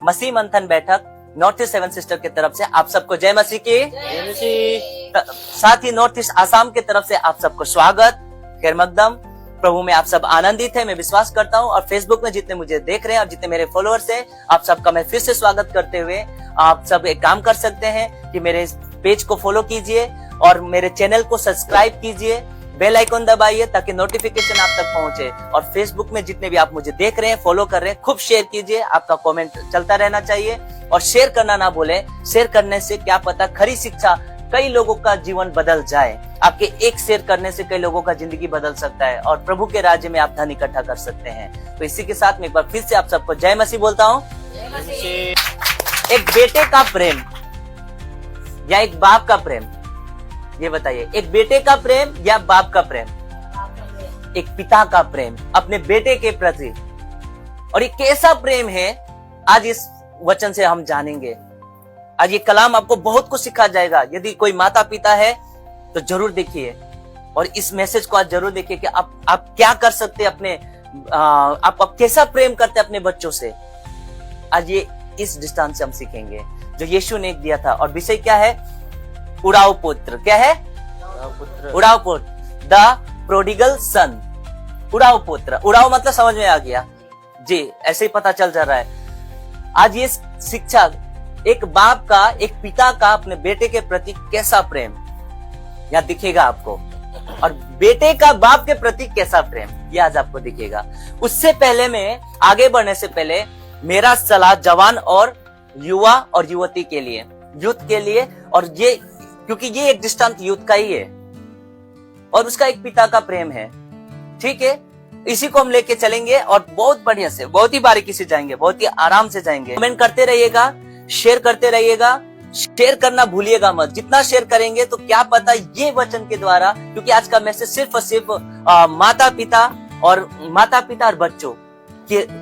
मसीह मंथन बैठक north east seven sister की तरफ से आप सबको जय मसीह की। जय मसीह। साथ ही नॉर्थ ईस्ट आसाम की तरफ से आप सबको स्वागत, खैर मकदम। प्रभु में आप सब आनंदित है, मैं विश्वास करता हूँ। और फेसबुक में जितने मुझे देख रहे हैं और जितने मेरे फॉलोअर्स हैं, आप सबका मैं फिर से स्वागत करते हुए आप सब एक काम कर सकते हैं कि मेरे पेज को फॉलो कीजिए और मेरे चैनल को सब्सक्राइब कीजिए, बेल आइकन दबाइए ताकि नोटिफिकेशन आप तक पहुंचे। और फेसबुक में जितने भी आप मुझे देख रहे हैं, फॉलो कर रहे हैं, खूब शेयर कीजिए। आपका कमेंट चलता रहना चाहिए और शेयर करना ना भूलें। शेयर करने से क्या पता खरी शिक्षा कई लोगों का जीवन बदल जाए। आपके एक शेयर करने से कई लोगों का जिंदगी बदल सकता है और प्रभु के राज्य में आप धन इकट्ठा कर सकते हैं। तो इसी के साथ में एक बार फिर से आप सबको जय मसीह बोलता हूँ। एक बेटे का प्रेम या एक बाप का प्रेम, ये बताइए, एक बेटे का प्रेम या बाप का प्रेम? एक पिता का प्रेम अपने बेटे के प्रति। और ये कैसा प्रेम है, आज इस वचन से हम जानेंगे। आज ये कलाम आपको बहुत कुछ सिखा जाएगा। यदि कोई माता पिता है तो जरूर देखिए और इस मैसेज को आज जरूर देखिए कि आप क्या कर सकते हैं अपने आप कैसा प्रेम करते हैं अपने बच्चों से। आज ये इस दृष्टांत से हम सीखेंगे जो यीशु ने दिया था। और विषय क्या है? उड़ाऊ पुत्र। क्या है? उड़ाऊ पुत्र, द प्रोडिगल सन। उड़ाऊ पुत्र, उड़ाऊ मतलब समझ में आ गया जी, ऐसे ही पता चल जा रहा है। आज ये शिक्षा एक बाप का, एक पिता का अपने बेटे के प्रति कैसा प्रेम यहाँ दिखेगा आपको, और बेटे का बाप के प्रति कैसा प्रेम ये आज आपको दिखेगा। उससे पहले में आगे बढ़ने से पहले मेरा सलाह जवान और युवा और युवती के लिए, यूथ के लिए, और ये क्योंकि ये एक दृष्टांत यूथ का ही है और उसका एक पिता का प्रेम है। ठीक है, इसी को हम लेके चलेंगे और बहुत बढ़िया से, बहुत ही बारीकी से जाएंगे, बहुत ही आराम से जाएंगे। कमेंट करते रहिएगा, शेयर करते रहिएगा, शेयर करना भूलिएगा मत। जितना शेयर करेंगे तो क्या पता ये वचन के द्वारा, क्योंकि आज का मैसेज सिर्फ और सिर्फ माता पिता और बच्चों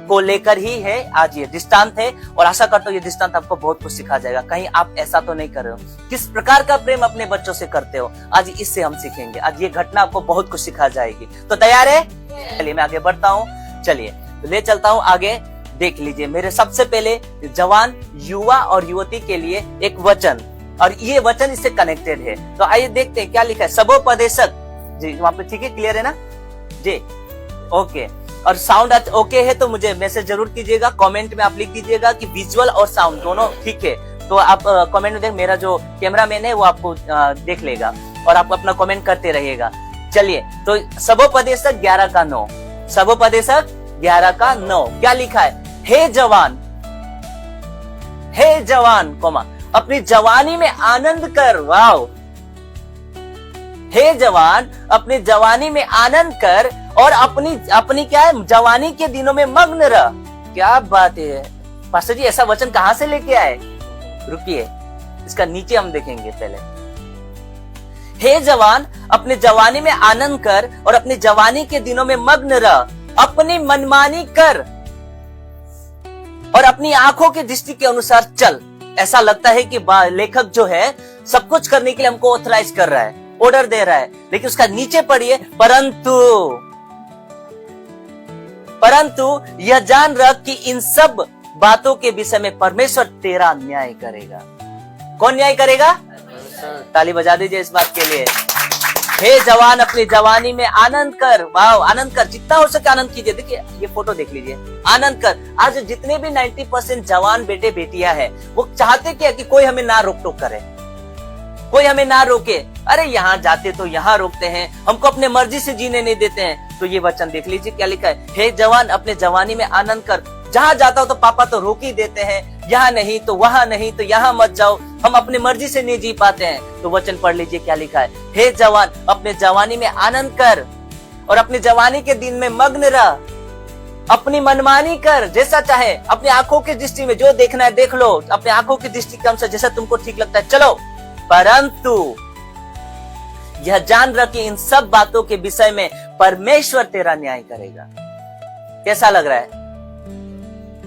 को लेकर ही है। आज ये दृष्टांत है और आशा करता हूँ ये दृष्टांत आपको बहुत कुछ सिखा जाएगा। कहीं आप ऐसा तो नहीं कर रहे हो, किस प्रकार का प्रेम अपने बच्चों से करते हो, आज इससे हम सीखेंगे। आज ये घटना आपको बहुत कुछ सिखा जाएगी। तो तैयार है? चलिए मैं आगे बढ़ता हूँ। चलिए तो ले चलता हूँ आगे। देख लीजिए, मेरे सबसे पहले जवान, युवा और युवती के लिए एक वचन, और ये वचन इससे कनेक्टेड है। तो आइए देखते हैं क्या लिखा है। सबोपदेशक जी, वहां पे ठीक है, क्लियर है ना जी? ओके। और साउंड ओके है तो मुझे मैसेज जरूर कीजिएगा, कमेंट में आप लिख दीजिएगा कि विजुअल और साउंड दोनों ठीक है। तो आप कमेंट में देख, मेरा जो कैमरामैन है वो आपको देख लेगा और आप अपना कमेंट करते रहिएगा। चलिए तो सबोपदेशक 11 का 9, सबोपदेशक 11 का 9 क्या लिखा है? हे जवान कोमा अपनी जवानी में आनंद कर। वाओ, हे जवान अपनी जवानी में आनंद कर और अपनी क्या है, जवानी के दिनों में मग्न रह। क्या बात है पास्टर जी, ऐसा वचन कहां से लेके आए? रुकिए, इसका नीचे हम देखेंगे पहले। हे जवान अपने जवानी में आनंद कर और अपनी जवानी के दिनों में मग्न रह, अपनी मनमानी कर और अपनी आंखों की दृष्टि के अनुसार चल। ऐसा लगता है कि लेखक जो है सब कुछ करने के लिए हमको ऑथराइज कर रहा है, ऑर्डर दे रहा है, लेकिन उसका नीचे पढ़िए, परंतु यह जान रख कि इन सब बातों के विषय में परमेश्वर तेरा न्याय करेगा। कौन न्याय करेगा? ताली बजा दीजिए इस बात के लिए। हे जवान अपनी जवानी में आनंद कर। वाह, आनंद कर, जितना हो सके आनंद कीजिए। देखिए ये फोटो देख लीजिए, आनंद कर। आज जितने भी 90% जवान बेटे बेटियां हैं वो चाहते क्या कि कोई हमें ना रोक टोक करे, कोई हमें ना रोके। अरे यहाँ जाते तो यहाँ रोकते हैं, हमको अपने मर्जी से जीने नहीं देते हैं। तो ये वचन देख लीजिए क्या लिखा है। हे जवान अपने जवानी में आनंद कर। जहाँ जाता हो तो पापा तो रोक ही देते हैं, यहाँ नहीं तो वहां नहीं तो यहाँ मत जाओ, हम अपनी मर्जी से नहीं जी पाते हैं। तो वचन पढ़ लीजिए क्या लिखा है। हे जवान अपने जवानी में आनंद कर और अपनी जवानी के दिन में मग्न रह, अपनी मनमानी कर, जैसा चाहे अपनी आंखों की दृष्टि में जो देखना है देख लो, अपनी आंखों की दृष्टि के अनुसार जैसा तुमको ठीक लगता है चलो, परंतु यह जान रख कि इन सब बातों के विषय में परमेश्वर तेरा न्याय करेगा। कैसा लग रहा है?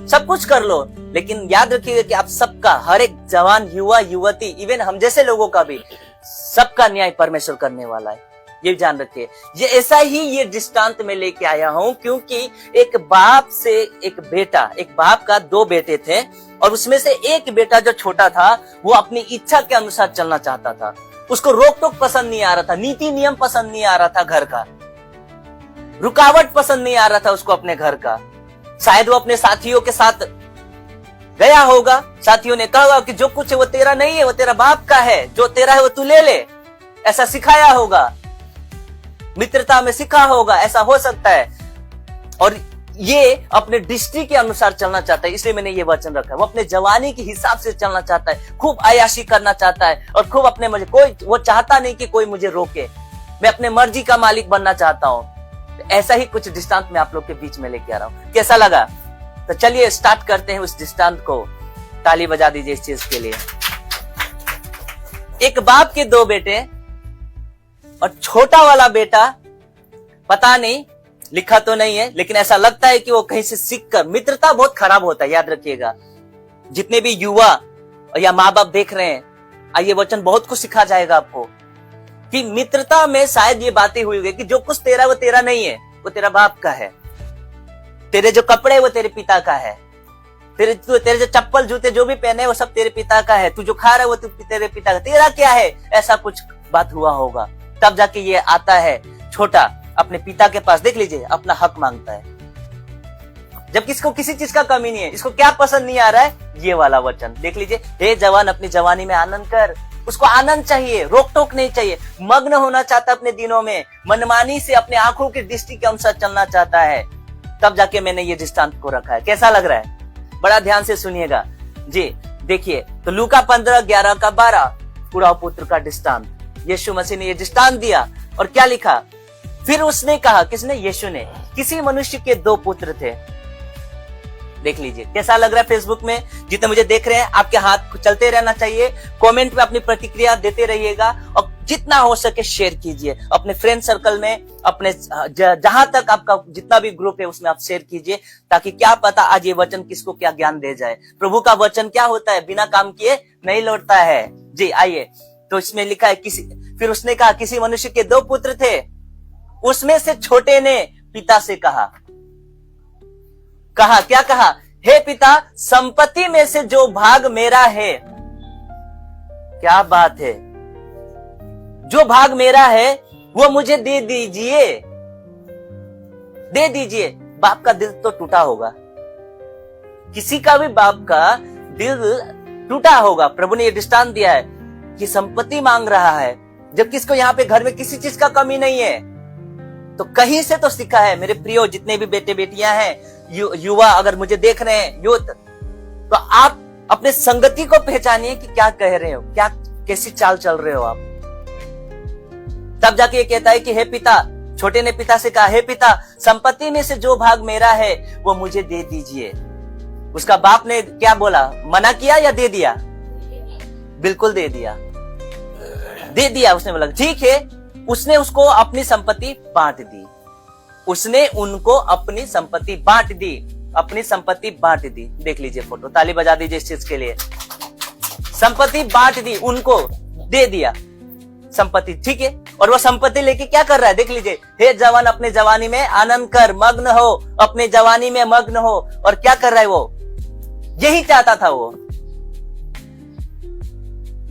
सब कुछ कर लो, लेकिन याद रखिएगा कि आप सबका, हर एक जवान, युवा, युवती, इवन हम जैसे लोगों का भी, सबका न्याय परमेश्वर करने वाला है। ये जान रखिए। ये ऐसा ही ये दृष्टांत में लेके आया हूं क्योंकि एक बाप से एक बेटा, एक बाप का दो बेटे थे और उसमें से एक बेटा जो छोटा था वो अपनी इच्छा के अनुसार चलना चाहता था। उसको रोक टोक पसंद नहीं आ रहा था, नीति नियम पसंद नहीं आ रहा था, घर का रुकावट पसंद नहीं आ रहा था उसको अपने घर का। शायद वो अपने साथियों के साथ गया होगा, साथियों ने कहा होगा कि जो कुछ है वो तेरा नहीं है, वो तेरा बाप का है, जो तेरा है वो तू ले ले, ऐसा सिखाया होगा, मित्रता में सिखा होगा, ऐसा हो सकता है। और ये अपने दृष्टि के अनुसार चलना चाहता है, इसलिए मैंने ये वचन रखा है। वो अपने जवानी के हिसाब से चलना चाहता है, खूब अय्याशी करना चाहता है और खूब अपने मर्जी, कोई वो चाहता नहीं कि कोई मुझे रोके, मैं अपने मर्जी का मालिक बनना चाहता हूं। तो ऐसा ही कुछ दृष्टांत मैं आप लोग के बीच में लेके आ रहा हूं। कैसा लगा? तो चलिए स्टार्ट करते हैं उस दृष्टांत को। ताली बजा दीजिए इस चीज के लिए। एक बाप के दो बेटे और छोटा वाला बेटा, पता नहीं लिखा तो नहीं है, लेकिन ऐसा लगता है कि वो कहीं से सीखकर, मित्रता बहुत खराब होता है, याद रखिएगा। जितने भी युवा या माँ बाप देख रहे हैं, ये वचन बहुत कुछ सिखा जाएगा आपको कि मित्रता में शायद ये बातें हुई है कि जो कुछ तेरा वो तेरा नहीं है, वो तेरा बाप का है। तेरे जो कपड़े वो तेरे पिता का है, तेरे जो चप्पल जूते जो भी पहने वो सब तेरे पिता का है, तू जो खा रहा है वो तेरे पिता का, तेरा क्या है, ऐसा कुछ बात हुआ होगा। तब जाके ये आता है छोटा अपने पिता के पास, देख लीजिए अपना हक मांगता है, जब किसको किसी चीज का कमी नहीं है। इसको क्या पसंद नहीं आ रहा है? ये वाला वचन देख लीजिए। हे जवान, अपनी जवानी में आनंद कर। उसको आनंद चाहिए, रोक टोक नहीं चाहिए, मग्न होना चाहता अपने दिनों में, मनमानी से अपने आंखों की दृष्टि के अनुसार चलना चाहता है। तब जाके मैंने ये दृष्टांत को रखा है। कैसा लग रहा है? बड़ा ध्यान से सुनिएगा जी। देखिए तो लूका 15:11-12 पूरा पुत्र का दृष्टांत, यीशु मसीह ने ये दृष्टांत दिया और क्या लिखा? फिर उसने कहा, किसने? यीशु ने, किसी मनुष्य के दो पुत्र थे। देख लीजिए कैसा लग रहा है। फेसबुक में जितने मुझे देख रहे हैं, आपके हाथ चलते रहना चाहिए, कमेंट में अपनी प्रतिक्रिया देते रहिएगा और जितना हो सके शेयर कीजिए अपने फ्रेंड सर्कल में, अपने जहां तक आपका जितना भी ग्रुप है उसमें आप शेयर कीजिए, ताकि क्या पता आज ये वचन किसको क्या ज्ञान दे जाए। प्रभु का वचन क्या होता है? बिना काम किए नहीं लौटता है जी। आइए तो इसमें लिखा है, फिर उसने कहा किसी मनुष्य के दो पुत्र थे, उसमें से छोटे ने पिता से कहा क्या कहा? हे पिता, संपत्ति में से जो भाग मेरा है, क्या बात है, जो भाग मेरा है वो मुझे दे दीजिए, दे दीजिए। बाप का दिल तो टूटा होगा, किसी का भी बाप का दिल टूटा होगा। प्रभु ने यह दृष्टांत दिया है कि संपत्ति मांग रहा है, जबकि इसको यहाँ पे घर में किसी चीज का कमी नहीं है। तो कहीं से तो सीखा है। मेरे प्रियो जितने भी बेटे बेटियां हैं, युवा अगर मुझे देख रहे हैं, यूथ, तो आप अपने संगति को पहचानिए कि क्या कह रहे हो, क्या कैसी चाल चल रहे हो आप। तब जाके ये कहता है कि हे पिता, छोटे ने पिता से कहा, हे पिता, संपत्ति में से जो भाग मेरा है वो मुझे दे दीजिए। उसका बाप ने क्या बोला? मना किया या दे दिया? बिल्कुल दे दिया, दे दिया। उसने बोला ठीक है। उसने उसको अपनी संपत्ति बांट दी, उसने उनको अपनी संपत्ति बांट दी, अपनी संपत्ति बांट दी। देख लीजिए फोटो, ताली बजा दीजिए इस चीज के लिए। संपत्ति बांट दी, उनको दे दिया संपत्ति, ठीक है। और वो संपत्ति लेके क्या कर रहा है? देख लीजिए, हे जवान, अपने जवानी में आनंद कर, मग्न हो, अपने जवानी में मग्न हो। और क्या कर रहा है वो? यही चाहता था वो।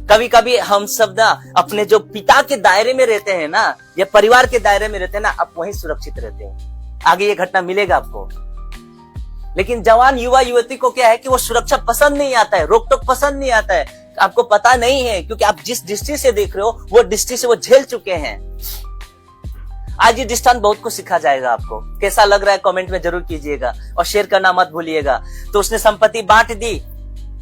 कभी कभी हम सब ना अपने जो पिता के दायरे में रहते हैं ना, या परिवार के दायरे में रहते हैं ना, आप वहीं सुरक्षित रहते हैं। आगे ये घटना मिलेगा आपको। लेकिन जवान युवा युवती को क्या है कि वो सुरक्षा पसंद नहीं आता है, रोक टोक पसंद नहीं आता है। आपको पता नहीं है, क्योंकि आप जिस दृष्टि से देख रहे हो वो दृष्टि से वो झेल चुके हैं। आज ये दृष्टांत बहुत कुछ सिखा जाएगा आपको। कैसा लग रहा है कमेंट में जरूर कीजिएगा और शेयर करना मत भूलिएगा। तो उसने संपत्ति बांट दी,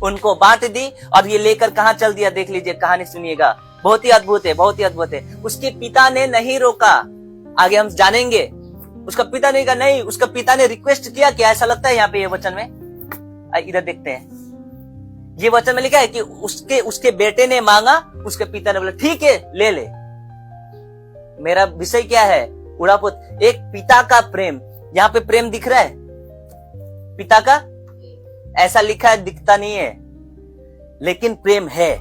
उनको बांट दी और ये लेकर कहां चल दिया? देख लीजिए, कहानी सुनिएगा, बहुत ही अद्भुत है, बहुत ही अद्भुत है। उसके पिता ने नहीं रोका, आगे हम जानेंगे। उसका पिता ने कहा नहीं, उसका पिता ने रिक्वेस्ट किया। क्या ऐसा लगता है यहाँ पे ये वचन में? इधर देखते हैं, ये वचन में लिखा है कि उसके बेटे ने मांगा, उसके पिता ने बोला ठीक है ले ले। मेरा विषय क्या है? उड़ापुत, एक पिता का प्रेम। यहाँ पे प्रेम दिख रहा है पिता का? ऐसा लिखा है, दिखता नहीं है, लेकिन प्रेम है।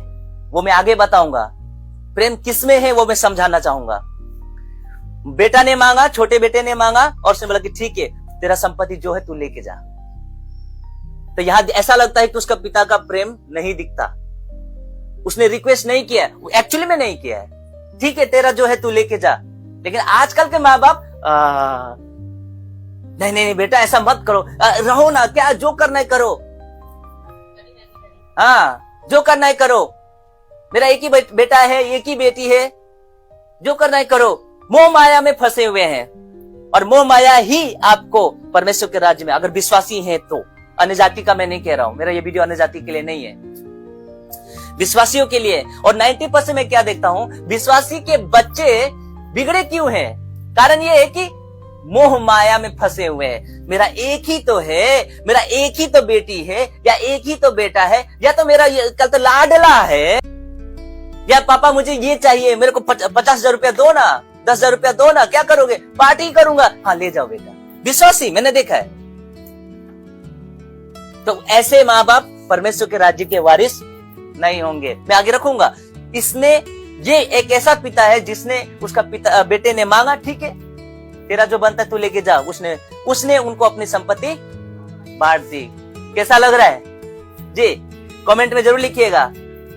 वो मैं आगे बताऊंगा। प्रेम किसमें है वो मैं समझाना चाहूंगा। बेटा ने मांगा, छोटे बेटे ने मांगा और उसने बोला कि ठीक है, तेरा संपत्ति जो है तू लेके जा। तो यहाँ ऐसा लगता है कि उसका पिता का प्रेम नहीं दिखता। उसने रिक्वेस्ट नहीं किया, एक्चुअली में नहीं किया है। ठीक है, तेरा जो है तू लेके जा। लेकिन आजकल के माँ बाप नहीं नहीं बेटा ऐसा मत करो, रहो ना, क्या जो करना है करो, हाँ जो करना है करो, मेरा एक ही बेटा है, एक ही बेटी है, जो करना है करो। मोह माया में फंसे हुए हैं, और मोह माया ही आपको परमेश्वर के राज्य में, अगर विश्वासी हैं तो, अन्य जाति का मैं नहीं कह रहा हूं, मेरा ये वीडियो अन्य जाति के लिए नहीं है, विश्वासियों के लिए। और 90% मैं क्या देखता हूं, विश्वासी के बच्चे बिगड़े क्यों हैं? कारण ये है कि मोह माया में फंसे हुए हैं। मेरा एक ही तो है, मेरा एक ही तो बेटी है, या एक ही तो बेटा है, या तो मेरा कल तो लाडला है, या पापा मुझे ये चाहिए, मेरे को 50,000 रुपया दो ना, 10,000 रुपया दो ना, क्या करोगे? पार्टी करूंगा। हाँ ले जाओ बेटा। विश्वासी मैंने देखा है। तो ऐसे माँ बाप परमेश्वर के राज्य के वारिस नहीं होंगे। मैं आगे रखूंगा, इसने ये एक ऐसा पिता है जिसने उसका पिता बेटे ने मांगा, ठीक है तेरा जो बनता है तू लेके जा, उसने उनको अपनी संपत्ति बांट दी। कैसा लग रहा है जी? कमेंट में जरूर लिखिएगा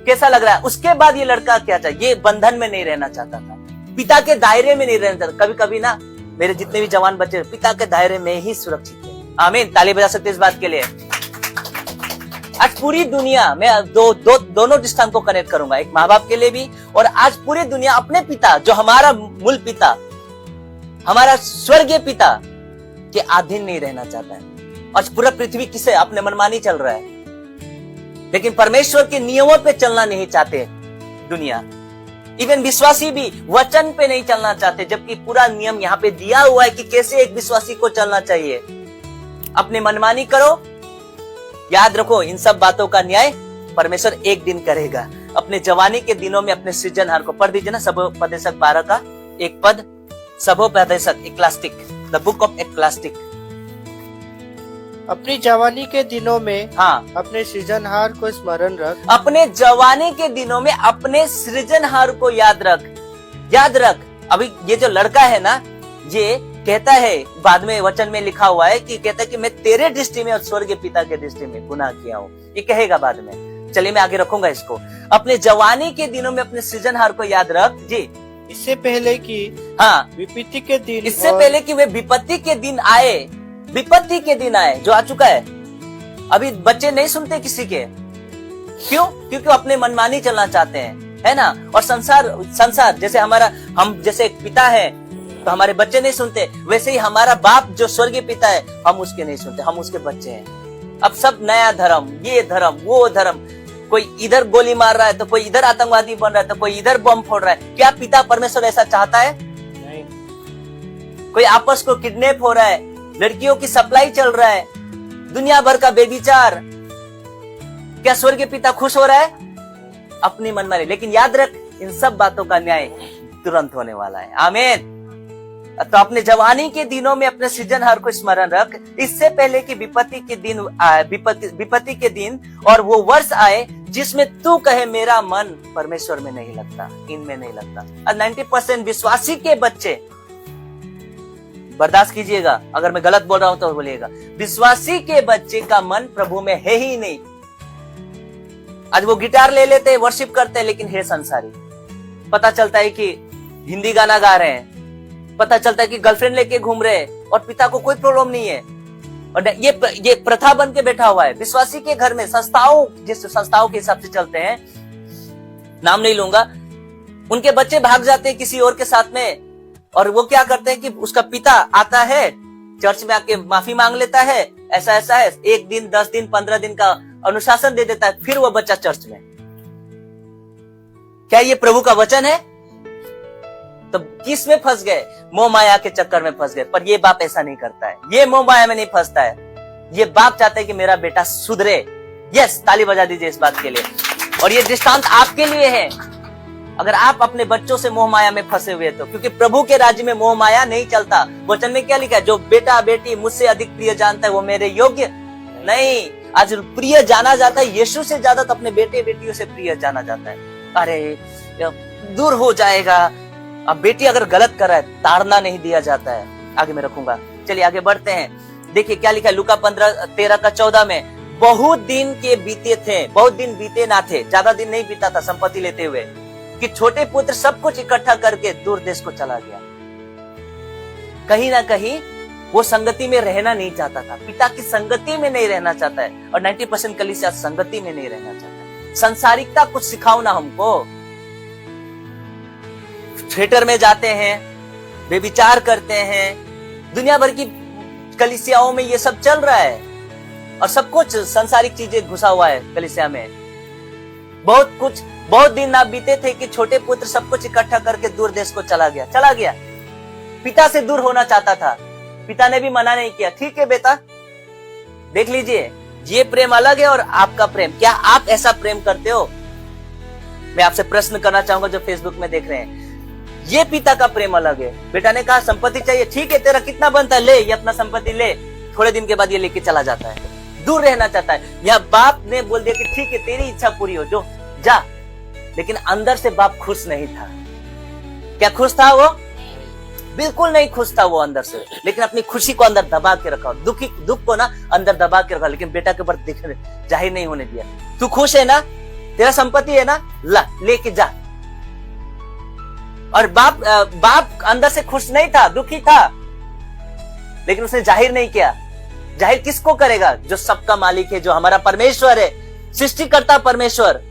कैसा लग रहा है। उसके बाद ये लड़का क्या चाहता, ये बंधन में नहीं रहना चाहता था, पिता के दायरे में नहीं रहना चाहता। कभी कभी ना मेरे जितने भी जवान बच्चे पिता के दायरे में ही सुरक्षित है। आमीन, ताली बजा सकते इस बात के लिए। आज पूरी दुनिया में दोनों दृष्टांत को कनेक्ट करूंगा, एक माँ बाप के लिए भी, और आज पूरी दुनिया अपने पिता, जो हमारा मूल पिता, हमारा स्वर्गीय पिता के अधीन नहीं रहना चाहता है। आज पूरा पृथ्वी किसे अपने मनमानी चल रहा है, लेकिन परमेश्वर के नियमों पे चलना नहीं चाहते दुनिया। इवन विश्वासी भी वचन पे नहीं चलना चाहते, जबकि पूरा नियम यहाँ पे दिया हुआ है कि कैसे एक विश्वासी को चलना चाहिए। अपने मनमानी करो, याद रखो इन सब बातों का न्याय परमेश्वर एक दिन करेगा। अपने जवानी के दिनों में अपने सृजनहार को पढ़ दीजिए ना, सबोपदेशक 12 का एक पद, सबोपदेशक एक्लास्टिक, द बुक ऑफ एक्लास्टिक। अपनी जवानी के दिनों में हाँ, अपने सृजनहार को स्मरण रख। अपने जवानी के दिनों में अपने सृजनहार को याद रख, याद रख। अभी ये जो लड़का है ना, ये कहता है, बाद में वचन में लिखा हुआ है कि कहता है कि मैं तेरे दृष्टि में और स्वर्गीय पिता के दृष्टि में गुनाह किया हूँ, ये कहेगा बाद में। चलिए मैं आगे रखूंगा इसको। अपने जवानी के दिनों में अपने सृजनहार को याद रख जी, इससे पहले कि हाँ विपत्ति के दिन, इससे पहले कि वे विपत्ति के दिन आए, विपत्ति के दिन आए जो आ चुका है। अभी बच्चे नहीं सुनते किसी के, क्यों? क्योंकि अपने मनमानी चलना चाहते हैं, है ना। और संसार जैसे हम जैसे एक पिता है तो हमारे बच्चे नहीं सुनते, वैसे ही हमारा बाप जो स्वर्गीय पिता है हम उसके नहीं सुनते, हम उसके बच्चे हैं। अब सब नया धर्म, ये धर्म, वो धर्म, कोई इधर गोली मार रहा है तो कोई इधर आतंकवादी बन रहा है तो कोई इधर बम फोड़ रहा है। क्या पिता परमेश्वर ऐसा चाहता है? नहीं। कोई आपस को किडनैप हो रहा है, लड़कियों की सप्लाई चल रहा है, दुनिया भर का बेविचार, क्या स्वर्गीय पिता खुश हो रहा है? अपनी मनमानी। लेकिन याद रख, इन सब बातों का न्याय तुरंत होने वाला है। आमीन। तो अपने जवानी के दिनों में अपने सृजनहार को स्मरण रख, इससे पहले कि विपत्ति के दिन और वो वर्ष आए जिसमें तू कहे मेरा मन परमेश्वर में नहीं लगता, इनमें नहीं लगता। और 90% विश्वासी के बच्चे, बर्दाश्त कीजिएगा अगर मैं गलत बोल रहा हूं तो बोलिएगा, विश्वासी के बच्चे का मन प्रभु में है ही नहीं। आज वो गिटार ले लेते, वर्शिप करते, लेकिन है संसारी। पता चलता है कि हिंदी गाना गा रहे हैं, पता चलता है कि गर्लफ्रेंड लेके घूम रहे हैं, और पिता को कोई प्रॉब्लम नहीं है। और ये प्रथा बन के बैठा हुआ है विश्वासी के घर में। जिस संस्थाओं के हिसाब से चलते हैं, नाम नहीं लूंगा, उनके बच्चे भाग जाते हैं किसी और के साथ में, और वो क्या करते हैं कि उसका पिता आता है चर्च में आके माफी मांग लेता है, ऐसा ऐसा है, 1 दिन 10 दिन 15 दिन का अनुशासन दे देता है, फिर वो बच्चा चर्च में। क्या ये प्रभु का वचन है? तो किस में फंस गए? मोह माया के चक्कर में फंस गए। पर ये बाप ऐसा नहीं करता है, ये मोह माया में नहीं फंसता है। ये बाप चाहता है कि मेरा बेटा सुधरे। यस, ताली बजा दीजिए इस बात के लिए। और ये दृष्टांत आपके लिए है, अगर आप अपने बच्चों से मोह माया में फंसे हुए तो, क्योंकि प्रभु के राज्य में मोह माया नहीं चलता। वचन में क्या लिखा है? जो बेटा बेटी मुझसे अधिक प्रिय जानता है वो मेरे योग्य नहीं। आज प्रिय जाना जाता है यीशु से ज्यादा तो अपने बेटे बेटियों से प्रिय जाना जाता है। अरे दूर हो जाएगा। अब बेटी अगर गलत कर रहा है, ताड़ना नहीं दिया जाता है। आगे मैं रखूंगा, चलिए आगे बढ़ते हैं। देखिए क्या लिखा है लूका 15:13-14 में, बहुत दिन के बीते थे, बहुत दिन बीते ना थे, ज्यादा दिन नहीं बीता था संपत्ति लेते हुए, कि छोटे पुत्र सब कुछ इकट्ठा करके दूर देश को चला गया। कहीं ना कहीं वो संगति में रहना नहीं चाहता था, पिता की संगति में नहीं रहना चाहता है। और 90% कलीसिया संगति में नहीं रहना चाहता है। संसारिकता कुछ सिखाओ ना हमको। थिएटर में जाते हैं, बेविचार करते हैं, दुनिया भर की कलीसियाओं में ये सब चल रहा है और सब कुछ संसारिक चीजें घुसा हुआ है कलीसिया में। बहुत दिन ना बीते थे कि छोटे पुत्र सब कुछ इकट्ठा करके दूर देश को चला गया। पिता से दूर होना चाहता था, पिता ने भी मना नहीं किया। ठीक है बेटा, देख लीजिए, ये प्रेम अलग है और आपका प्रेम, क्या आप ऐसा प्रेम करते हो? मैं आपसे प्रश्न करना चाहूंगा जो फेसबुक में देख रहे हैं। ये पिता का प्रेम अलग है। बेटा ने कहा संपत्ति चाहिए, ठीक है, तेरा कितना बनता है, ले, ये अपना संपत्ति ले। थोड़े दिन के बाद ये लेके चला जाता है, दूर रहना चाहता है। या बाप ने बोल दिया कि ठीक है, तेरी इच्छा पूरी हो, जो जा। लेकिन अंदर से बाप खुश नहीं था। क्या खुश था वो? बिल्कुल नहीं खुश था वो अंदर से। लेकिन अपनी खुशी को अंदर दबा के रखा, दुख को ना अंदर दबा के रखा, लेकिन बेटा के ऊपर जाहिर नहीं होने दिया। तू खुश है ना, तेरा संपत्ति है ना, ला, लेके जा। और बाप अंदर से खुश नहीं था, दुखी था, लेकिन उसने जाहिर नहीं किया। जाहिर किसको करेगा? जो सबका मालिक है, जो हमारा परमेश्वर है, सृष्टिकर्ता परमेश्वर,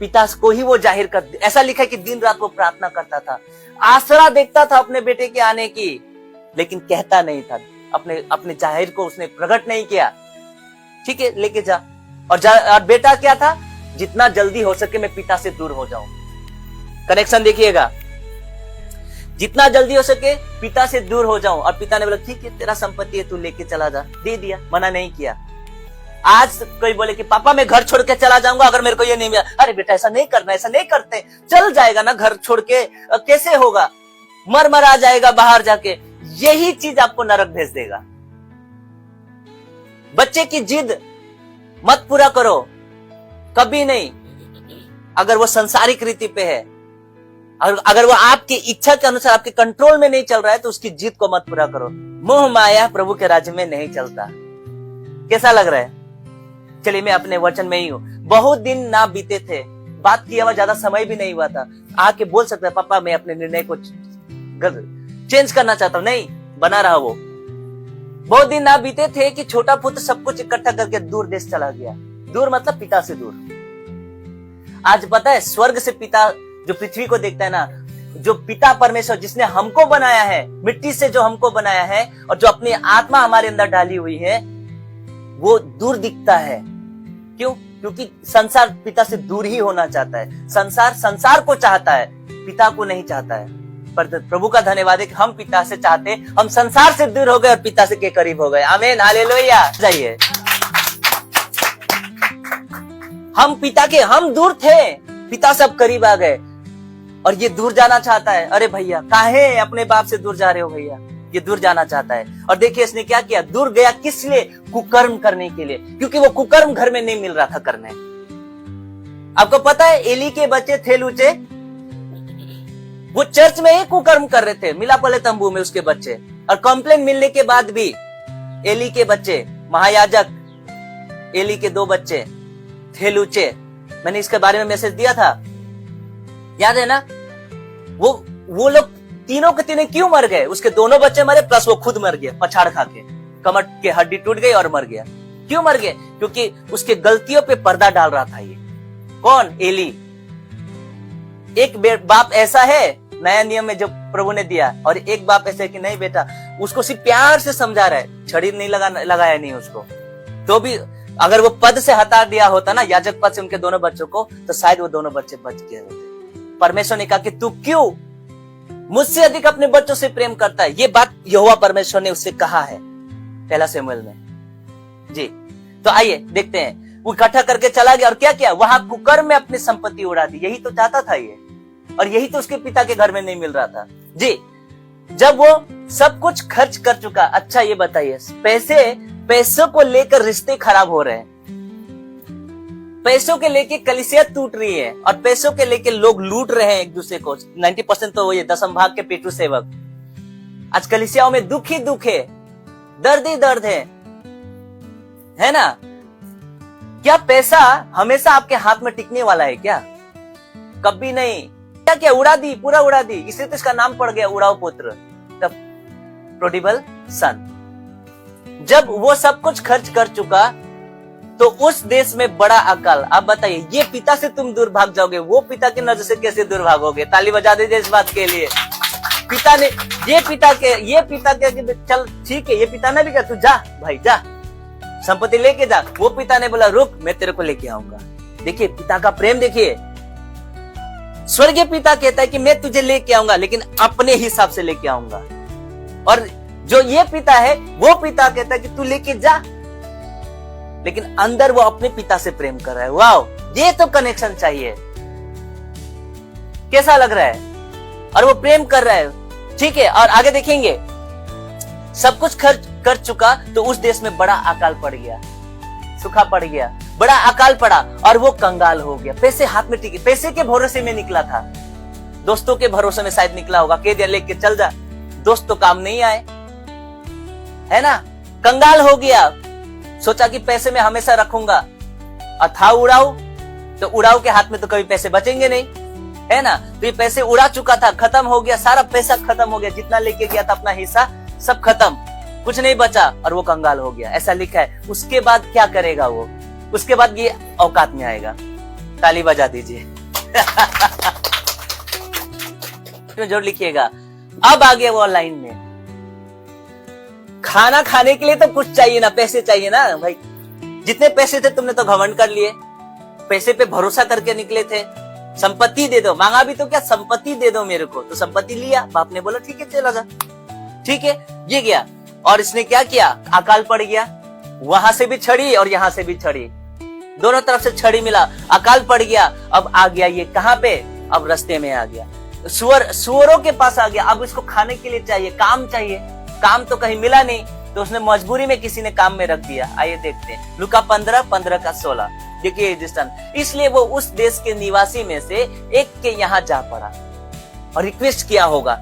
पिता को ही वो जाहिर कर। ऐसा लिखा है कि दिन रात वो प्रार्थना करता था, आसरा देखता था अपने बेटे के आने की, लेकिन कहता नहीं था। अपने जाहिर को उसने प्रकट नहीं किया। ठीक है, लेके जा। और बेटा क्या था? जितना जल्दी हो सके मैं पिता से दूर हो जाऊं। कनेक्शन देखिएगा, जितना जल्दी हो सके पिता से दूर हो जाऊं। और पिता ने बोला ठीक है, तेरा संपत्ति है, तू लेके चला जा। दे दिया, मना नहीं किया। आज कोई बोले कि पापा मैं घर छोड़ के चला जाऊंगा अगर मेरे को ये नहीं मिला। अरे बेटा ऐसा नहीं करना, ऐसा नहीं करते। चल जाएगा ना घर छोड़ के, कैसे होगा? मर आ जाएगा बाहर जाके। यही चीज आपको नरक भेज देगा। बच्चे की जिद मत पूरा करो, कभी नहीं। अगर वो संसारिक रीति पे है, अगर वो आपकी इच्छा के अनुसार आपके कंट्रोल में नहीं चल रहा है, तो उसकी जिद को मत पूरा करो। मोह माया प्रभु के राज्य में नहीं चलता। कैसा लग रहा है? चलिए, मैं अपने वचन में ही हूँ। बहुत दिन ना बीते थे, बात किया हुआ ज्यादा समय भी नहीं हुआ था। आके बोल सकता है पापा मैं अपने निर्णय को चेंज करना चाहता हूँ। नहीं, बना रहा वो। बहुत दिन ना बीते थे कि छोटा पुत्र सब कुछ इकट्ठा करके दूर देश चला गया। दूर मतलब पिता से दूर। आज पता है, स्वर्ग से पिता जो पृथ्वी को देखता है ना, जो पिता परमेश्वर जिसने हमको बनाया है, मिट्टी से जो हमको बनाया है और जो अपनी आत्मा हमारे अंदर डाली हुई है, वो दूर दिखता है। क्यों? क्योंकि संसार पिता से दूर ही होना चाहता है। संसार को चाहता है, पिता को नहीं चाहता है। पर प्रभु का धन्यवाद है कि हम पिता से चाहते, हम संसार से दूर हो गए और पिता से के करीब हो गए। आमीन, हालेलुया। जाइए, हम पिता के, हम दूर थे, पिता से अब करीब आ गए। और ये दूर जाना चाहता है। अरे भैया काहे अपने बाप से दूर जा रहे हो भैया? ये दूर जाना चाहता है। और देखिए इसने क्या किया, दूर गया किस लिए? कुकर्म करने के लिए, क्योंकि वो कुकर्म घर में नहीं मिल रहा था करने। आपको पता है एली के बच्चे थे लूचे, वो चर्च में ही कुकर्म कर रहे थे, मिला पले तंबू में उसके बच्चे। और कंप्लेन मिलने के बाद भी एली के बच्चे, महायाजक एली के 2 बच्चे थे लूचे। मैंने इसके बारे में मैसेज दिया था, याद है ना? वो लोग तीनों के तीनों क्यों मर गए? उसके दोनों बच्चे मरे, प्लस वो खुद मर गया पछाड़ खा के, कमर के हड्डी टूट गई और मर गया। क्यों मर गए? क्योंकि उसके गलतियों पे पर्दा डाल रहा था। ये कौन? एली। एक बाप ऐसा है नया नियम में जो प्रभु ने दिया, और एक बाप ऐसा है कि नहीं बेटा, उसको सिर्फ प्यार से समझा रहा है, छड़ी नहीं लगाया नहीं उसको। तो भी अगर वो पद से हटा दिया होता ना, याजक पद से उनके दोनों बच्चों को, तो शायद वो दोनों बच्चे बच गए होते। परमेश्वर ने कहा कि तू क्यों मुझसे अधिक अपने बच्चों से प्रेम करता है? ये बात यहोवा परमेश्वर ने उससे कहा है पहला शमूएल में जी। तो आइए देखते हैं, वो इकट्ठा करके चला गया और क्या किया? वहां कुकर्म में अपनी संपत्ति उड़ा दी। यही तो चाहता था ये, और यही तो उसके पिता के घर में नहीं मिल रहा था जी। जब वो सब कुछ खर्च कर चुका, अच्छा ये बताइए, पैसों को लेकर रिश्ते खराब हो रहे हैं, पैसों के लेके कलीसिया टूट रही है, और पैसों के लेके लोग लूट रहे हैं एक दूसरे को। 90% तो वो ये 10 भाग के पेटू सेवक। आज कलीसियाओं में दुख ही दुख है, दर्द ही दर्द है ना? क्या पैसा हमेशा आपके हाथ में टिकने वाला है क्या? कभी नहीं। क्या क्या उड़ा दी, पूरा उड़ा दी, इसलिए तो इसका नाम पड़ गया उड़ाऊ पुत्र, द प्रोडिगल सन। जब वो सब कुछ खर्च कर चुका तो उस देश में बड़ा अकाल। आप बताइए, ये पिता से तुम दूर भाग जाओगे, वो पिता की नजर से कैसे दूर भागोगे? ताली बजा दीजिए इस बात के लिए। पिता ने ये पिता के चल ठीक है, ये पिता ने भी कहा तू जा भाई जा, संपत्ति लेके जा। वो पिता ने बोला रुक, मैं तेरे को लेके आऊंगा। देखिए पिता का प्रेम देखिए। स्वर्गीय पिता कहता है कि मैं तुझे लेके आऊंगा, लेकिन अपने हिसाब से लेके आऊंगा। और जो ये पिता है, वो पिता कहता है कि तू लेके जा, लेकिन अंदर वो अपने पिता से प्रेम कर रहा है। वाओ, ये तो कनेक्शन चाहिए। कैसा लग रहा है? और वो प्रेम कर रहा है, ठीक है। और आगे देखेंगे, सब कुछ खर्च कर चुका तो उस देश में बड़ा अकाल पड़ गया, सूखा पड़ गया, बड़ा अकाल पड़ा और वो कंगाल हो गया। पैसे हाथ में टिके, पैसे के भरोसे में निकला था, दोस्तों के भरोसे में शायद निकला होगा, कह दिया लेके चल जा, दोस्त तो काम नहीं आए, है ना। कंगाल हो गया, सोचा कि पैसे में हमेशा रखूंगा, और था उड़ाऊ, तो उड़ाऊ के हाथ में तो कभी पैसे बचेंगे नहीं, है ना। तो ये पैसे उड़ा चुका था, खत्म हो गया, सारा पैसा खत्म हो गया, जितना लेके गया था अपना हिस्सा सब खत्म, कुछ नहीं बचा, और वो कंगाल हो गया, ऐसा लिखा है। उसके बाद क्या करेगा वो? उसके बाद ये औकात में आएगा। ताली बजा दीजिए। जोड़ लिखिएगा। अब आ गया वो लाइन में, खाना खाने के लिए तो कुछ चाहिए ना, पैसे चाहिए ना भाई। जितने पैसे थे तुमने तो घमंड कर लिए, पैसे पे भरोसा करके निकले थे। संपत्ति दे दो, मांगा भी तो क्या, संपत्ति दे दो मेरे को, तो संपत्ति लिया। बाप ने बोला ठीक है चला जा, ठीक है। ये गया और इसने क्या किया, अकाल पड़ गया, वहां से भी छड़ी और यहां से भी छड़ी, दोनों तरफ से छड़ी मिला, अकाल पड़ गया। अब आ गया ये कहां पे, अब रास्ते में आ गया, सुअरों के पास आ गया। अब इसको खाने के लिए चाहिए, काम चाहिए, काम तो कहीं मिला नहीं, तो उसने मजबूरी में किसी ने काम में रख दिया। आइए देखते हैं लूका 15:15-16। देखिए दृष्टांत। इसलिए वो उस देश के निवासी में से एक के यहाँ जा पड़ा और रिक्वेस्ट किया होगा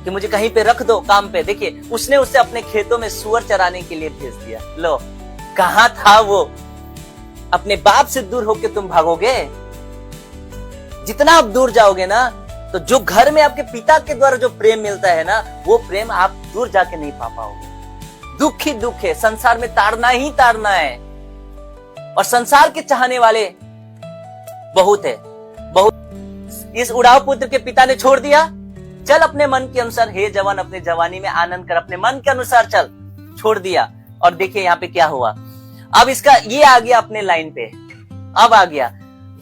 कि मुझे कहीं पे रख दो काम पे। देखिए उसने उसे अपने खेतों में सुअर चराने के लिए भेज दिया। लो, कहां था वो? अपने बाप से दूर होके तुम भागोगे, जितना आप दूर जाओगे ना, तो जो घर में आपके पिता के द्वारा जो प्रेम मिलता है ना, वो प्रेम आप दूर जाके नहीं पा पाओगे। दुख ही दुख है, संसार में ताड़ना ही ताड़ना है, और संसार के चाहने वाले बहुत है, बहुत। इस उड़ाऊ पुत्र के पिता ने छोड़ दिया, चल अपने मन के अनुसार, हे जवान अपने जवानी में आनंद कर, अपने मन के अनुसार चल, छोड़ दिया। और देखिए यहाँ पे क्या हुआ। अब इसका ये आ गया अपने लाइन पे, अब आ गया,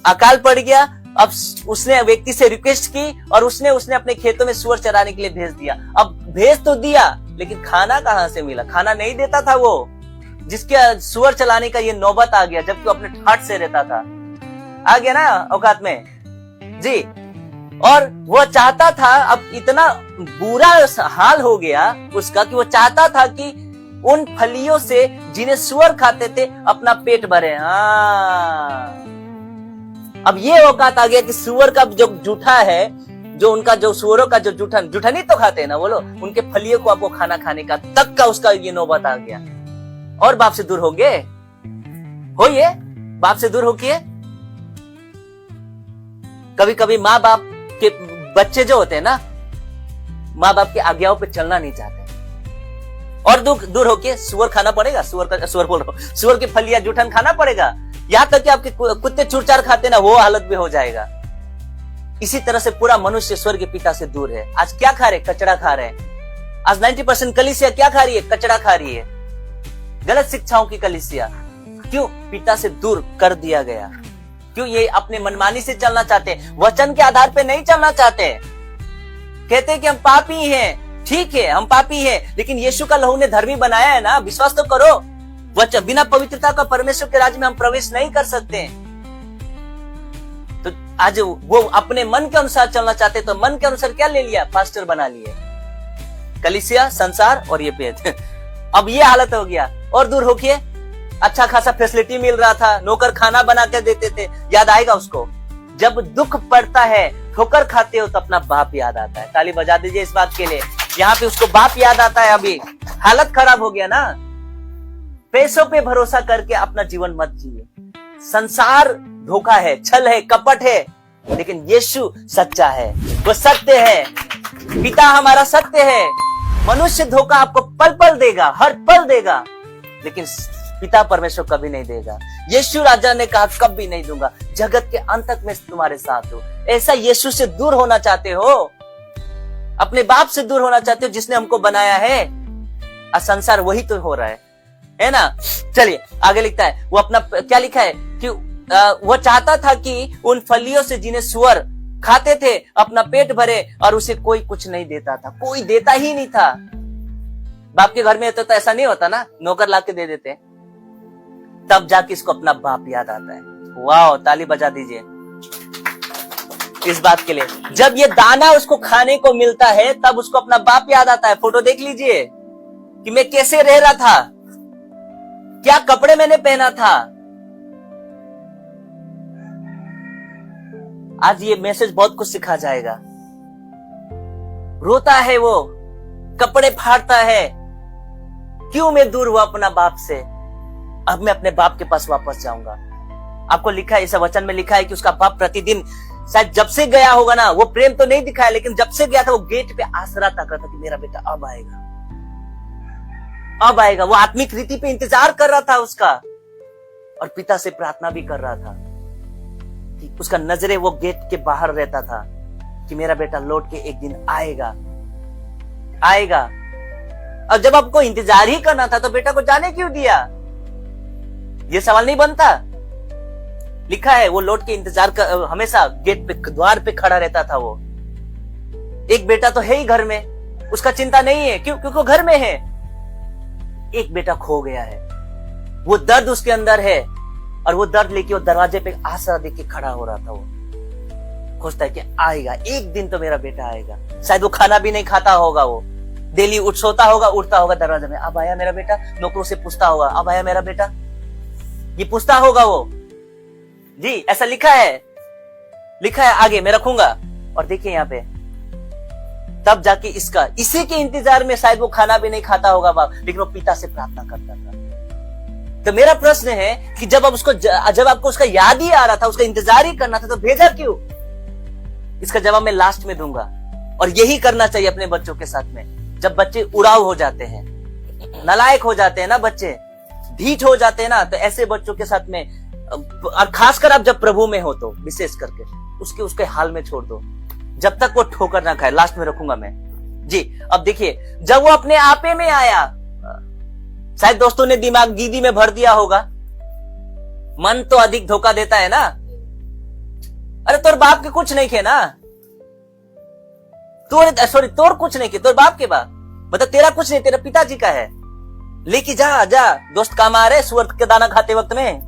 अकाल पड़ गया। अब उसने व्यक्ति से रिक्वेस्ट की और उसने अपने खेतों में सुअर चराने के लिए भेज दिया। अब भेज तो दिया, लेकिन खाना कहां से मिला? खाना नहीं देता था वो, जिसके सुअर चलाने का ये नौबत आ गया, जबकि वो अपने ठाट से रहता था। आ गया ना औकात में जी। और वो चाहता था, अब इतना बुरा हाल हो गया उसका कि वो चाहता था कि उन फलियों से जिन्हें सुअर खाते थे अपना पेट भरे। हाँ, अब ये औकात आ गया कि सुअर का जो जूठा है, जो उनका जो सुअरों का जो जूठन ही तो खाते हैं ना वो लोग, उनके फलियों को आपको खाना खाने का तक का उसका ये नौबत आ गया। और बाप से दूर हो गए, होइए बाप से दूर होके। कभी कभी माँ बाप के बच्चे जो होते हैं ना, माँ बाप की आज्ञाओं पे चलना नहीं चाहते, और दूर होके सुअर खाना पड़ेगा, सुअर की फलियां जूठन खाना पड़ेगा। यहां तक कि आपके कुत्ते चूरचार खाते ना, वो हालत भी हो जाएगा। इसी तरह से पूरा मनुष्य स्वर्ग के पिता से दूर है। आज क्या खा रहे? कचड़ा खा रहे हैं। आज 90% कलीसिया क्या खा रही है? कचड़ा खा रही है, गलत शिक्षाओं की कलीसिया। क्यों? पिता से दूर कर दिया गया। क्यों? ये अपने मनमानी से चलना चाहते हैं, वचन के आधार पे नहीं चलना चाहते। कहते हैं कि हम पापी हैं, ठीक है हम पापी हैं, लेकिन यीशु का लहू ने धर्मी बनाया है ना, विश्वास तो करो। बिना पवित्रता का परमेश्वर के राज्य में हम प्रवेश नहीं कर सकते। तो आज वो अपने मन के अनुसार चलना चाहते, तो मन के अनुसार क्या ले लिया? पास्टर बना लिए, कलीसिया, संसार और ये पेट। अब ये हालत हो गया। और दूर होके अच्छा खासा फैसिलिटी मिल रहा था, नौकर खाना बना के देते थे। याद आएगा उसको, जब दुख पड़ता है, ठोकर खाते हो, तो अपना बाप याद आता है। ताली बजा दीजिए इस बात के लिए। यहाँ पे उसको बाप याद आता है। अभी हालत खराब हो गया ना, पैसों पे भरोसा करके अपना जीवन मत जिए। संसार धोखा है, छल है, कपट है, लेकिन यीशु सच्चा है, वो सत्य है। पिता हमारा सत्य है। मनुष्य धोखा आपको पल पल देगा, हर पल देगा, लेकिन पिता परमेश्वर कभी नहीं देगा। यीशु राजा ने कहा कभी नहीं दूंगा, जगत के अंत तक मैं तुम्हारे साथ हूं। ऐसा यीशु से दूर होना चाहते हो, अपने बाप से दूर होना चाहते हो जिसने हमको बनाया है। संसार वही तो हो रहा है ना। चलिए आगे लिखता है, वो अपना क्या लिखा है कि वो चाहता था कि उन फलियों से जिन्हें सुअर खाते थे अपना पेट भरे, और उसे कोई कुछ नहीं देता था, कोई देता ही नहीं था। बाप के घर में तो ऐसा नहीं होता ना, नौकर ला के दे देते, तब जाके इसको अपना बाप याद आता है। वाह, ताली बजा दीजिए इस बात के लिए। जब ये दाना उसको खाने को मिलता है तब उसको अपना बाप याद आता है। फोटो देख लीजिए कि मैं कैसे रह रहा था, क्या कपड़े मैंने पहना था। आज ये मैसेज बहुत कुछ सिखा जाएगा। रोता है वो, कपड़े फाड़ता है, क्यों मैं दूर हुआ अपना बाप से, अब मैं अपने बाप के पास वापस जाऊंगा। आपको लिखा है, इस वचन में लिखा है कि उसका बाप प्रतिदिन, शायद जब से गया होगा ना, वो प्रेम तो नहीं दिखाया, लेकिन जब से गया था वो गेट पे आसरा तक रहा था कि मेरा बेटा अब आएगा, अब आएगा। वो आत्मिक रीति पे इंतजार कर रहा था उसका, और पिता से प्रार्थना भी कर रहा था कि उसका नजरे वो गेट के बाहर रहता था कि मेरा बेटा लौट के एक दिन आएगा, आएगा। और जब आपको इंतजार ही करना था तो बेटा को जाने क्यों दिया, ये सवाल नहीं बनता। लिखा है वो लौट के इंतजार कर, हमेशा गेट पे, द्वार पे खड़ा रहता था वो। एक बेटा तो है ही घर में, उसका चिंता नहीं है, क्यों? क्योंकि वो घर में है। एक बेटा खो गया है, वो दर्द उसके अंदर है, और वो दर्द लेके वो दरवाजे पे आसरा देके खड़ा हो रहा था। वो खोजता है कि आएगा, एक दिन तो मेरा बेटा आएगा। शायद वो खाना भी नहीं खाता होगा, वो डेली सोता होगा, उठता होगा दरवाजे में, अब आया मेरा बेटा। नौकरों से पूछता होगा, अब आया मेरा बेटा, ये पूछता होगा वो। जी ऐसा लिखा है, लिखा है आगे मैं रखूंगा। और देखिए यहाँ पे, तब जाके इसका, इसी के इंतजार में शायद वो खाना भी नहीं खाता होगा बाप, लेकिन वो पिता से प्रार्थना करता था। तो मेरा प्रश्न है कि जब आपको उसका याद ही आ रहा था, उसका इंतजार ही करना था, तो भेजा क्यों? इसका जवाब मैं लास्ट में दूंगा। और यही करना चाहिए अपने बच्चों के साथ में। जब बच्चे उड़ाव हो जाते हैं, नालायक हो जाते हैं ना बच्चे, ढीठ हो जाते हैं ना, तो ऐसे बच्चों के साथ में, और खासकर आप जब प्रभु में हो तो विशेष करके उसके हाल में छोड़ दो जब तक वो ठोकर ना खाए। लास्ट में रखूंगा मैं जी। अब देखिए, जब वो अपने आपे में आया, शायद दोस्तों ने दिमाग गीदी में भर दिया होगा। मन तो अधिक धोखा देता है ना। अरे तोर बाप के कुछ नहीं खे ना, तोर कुछ नहीं खे, तोर बाप के बाप, मतलब तेरा कुछ नहीं, तेरा पिताजी का है। लेके जा दोस्त काम आ रहे सुअर के दाना खाते वक्त में।